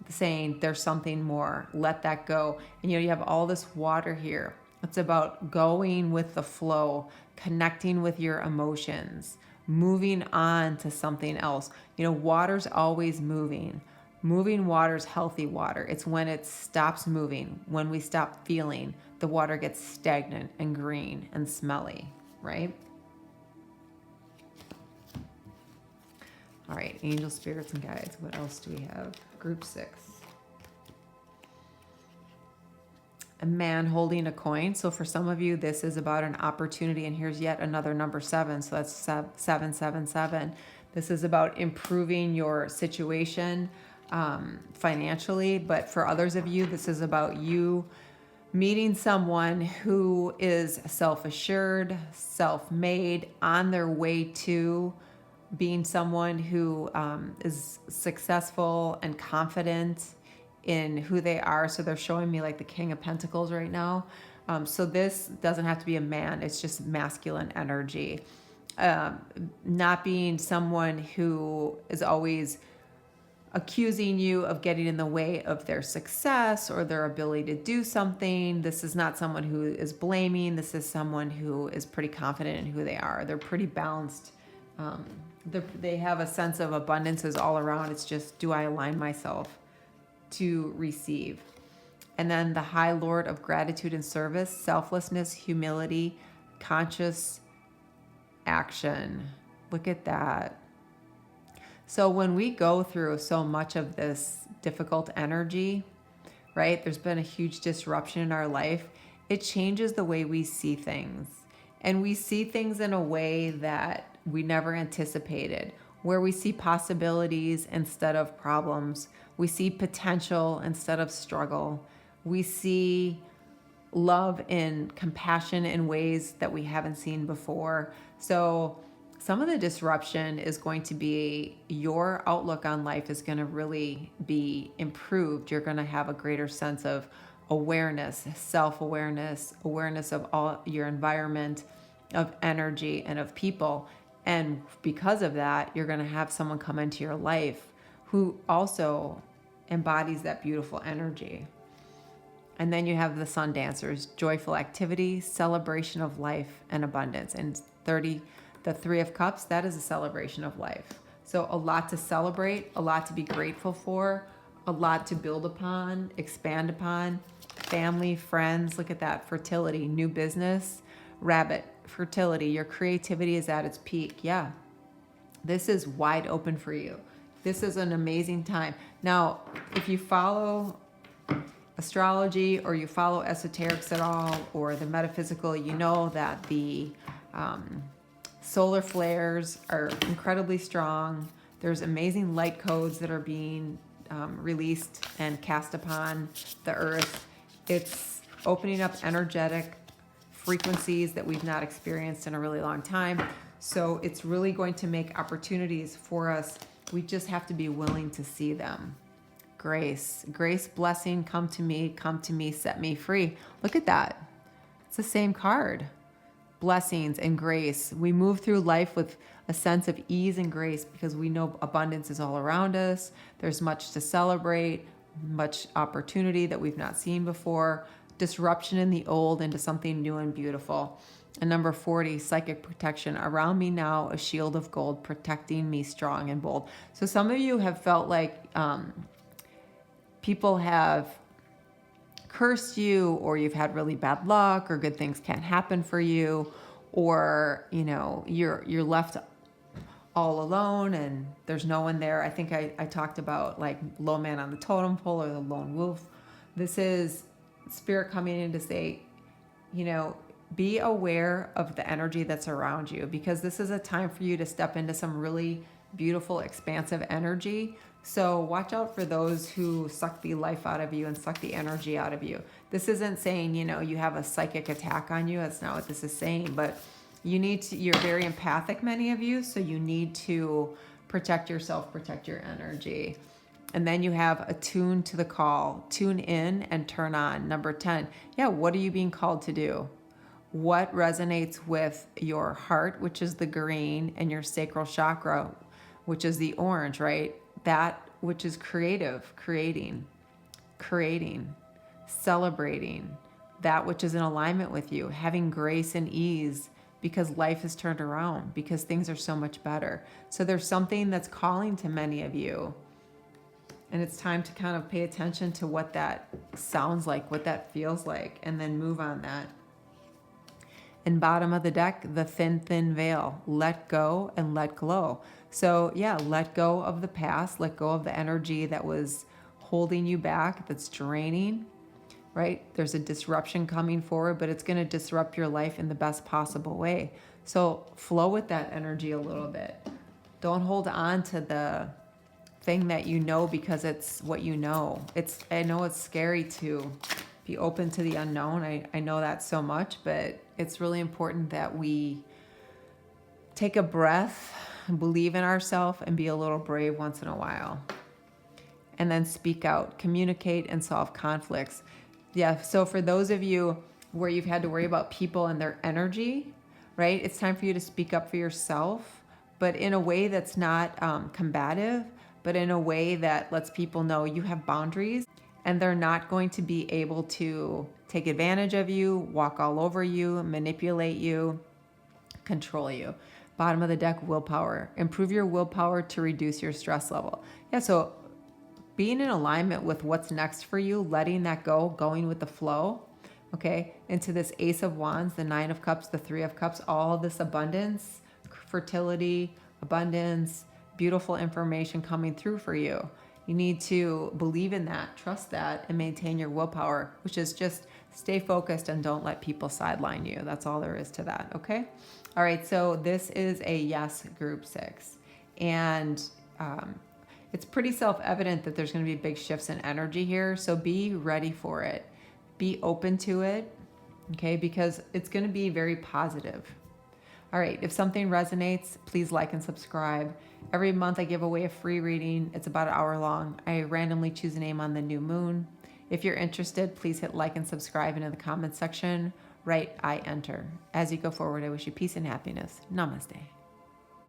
saying there's something more, let that go. And you have all this water here. It's about going with the flow, connecting with your emotions, moving on to something else. You know, water's always moving. Moving water is healthy water. It's when it stops moving, when we stop feeling, the water gets stagnant and green and smelly, right? All right, angel spirits and guides. What else do we have? Group 6. A man holding a coin. So for some of you, this is about an opportunity. And here's yet another number 7. So that's 777. This is about improving your situation financially. But for others of you, this is about you meeting someone who is self-assured, self-made, on their way to being someone who is successful and confident in who they are. So they're showing me like the King of Pentacles right now. So this doesn't have to be a man. It's just masculine energy. Not being someone who is always accusing you of getting in the way of their success or their ability to do something. This is not someone who is blaming. This is someone who is pretty confident in who they are. They're pretty balanced. They have a sense of abundance is all around. It's just, do I align myself to receive? And then the High Lord of gratitude and service, selflessness, humility, conscious action. Look at that. So when we go through so much of this difficult energy, right? There's been a huge disruption in our life. It changes the way we see things. And we see things in a way that we never anticipated, where we see possibilities instead of problems. We see potential instead of struggle. We see love and compassion in ways that we haven't seen before. So some of the disruption is going to be, your outlook on life is going to really be improved. You're going to have a greater sense of awareness, self-awareness, awareness of all your environment, of energy, and of people. And because of that, you're going to have someone come into your life who also embodies that beautiful energy. And then you have the Sun Dancers, joyful activity, celebration of life, and abundance. And the 3 of Cups, that is a celebration of life. So a lot to celebrate, a lot to be grateful for, a lot to build upon, expand upon. Family, friends, look at that. Fertility, new business, rabbit, fertility. Your creativity is at its peak. Yeah, this is wide open for you. This is an amazing time. Now, if you follow astrology or you follow esoterics at all, or the metaphysical, you know that the solar flares are incredibly strong. There's amazing light codes that are being released and cast upon the earth. It's opening up energetic frequencies that we've not experienced in a really long time. So it's really going to make opportunities for us. We just have to be willing to see them. Grace, blessing, come to me, set me free. Look at that. It's the same card. Blessings and grace. We move through life with a sense of ease and grace because we know abundance is all around us. There's much to celebrate, much opportunity that we've not seen before, disruption in the old into something new and beautiful. And number 40, psychic protection. Around me now, a shield of gold protecting me strong and bold. So some of you have felt like people have cursed you, or you've had really bad luck, or good things can't happen for you, or you're left all alone and there's no one there. I think I talked about like low man on the totem pole or the lone wolf. This is spirit coming in to say, be aware of the energy that's around you, because this is a time for you to step into some really beautiful, expansive energy. So watch out for those who suck the life out of you and suck the energy out of you. This isn't saying, you have a psychic attack on you. That's not what this is saying, but you're very empathic, many of you. So you need to protect yourself, protect your energy. And then you have attune to the call, tune in and turn on. Number 10. Yeah. What are you being called to do? What resonates with your heart, which is the green, and your sacral chakra, which is the orange, right? That which is creative, creating, celebrating, that which is in alignment with you, having grace and ease, because life has turned around, because things are so much better. So there's something that's calling to many of you. And it's time to kind of pay attention to what that sounds like, what that feels like, and then move on that. And bottom of the deck, the thin, thin veil. Let go and let glow. So yeah, let go of the past, let go of the energy that was holding you back, that's draining, right? There's a disruption coming forward, but it's going to disrupt your life in the best possible way. So flow with that energy a little bit. Don't hold on to the thing that you know because it's what you know. I know it's scary to be open to the unknown. I know that so much, but it's really important that we take a breath, believe in ourselves, and be a little brave once in a while. And then speak out, communicate, and solve conflicts. Yeah, so for those of you where you've had to worry about people and their energy, right? It's time for you to speak up for yourself, but in a way that's not combative, but in a way that lets people know you have boundaries and they're not going to be able to take advantage of you, walk all over you, manipulate you, control you. Bottom of the deck, willpower. Improve your willpower to reduce your stress level. Yeah, so being in alignment with what's next for you, letting that go, going with the flow, okay, into this Ace of Wands, the Nine of Cups, the Three of Cups, all this abundance, fertility, abundance, beautiful information coming through for you. You need to believe in that, trust that, and maintain your willpower, which is just stay focused and don't let people sideline you. That's all there is to that, okay? All right, so this is a yes group 6. And it's pretty self-evident that there's going to be big shifts in energy here. So be ready for it. Be open to it, okay? Because it's going to be very positive. All right, if something resonates, please like and subscribe. Every month I give away a free reading. It's about an hour long. I randomly choose a name on the new moon. If you're interested, please hit like and subscribe, and in the comments section, write I enter. As you go forward, I wish you peace and happiness. Namaste.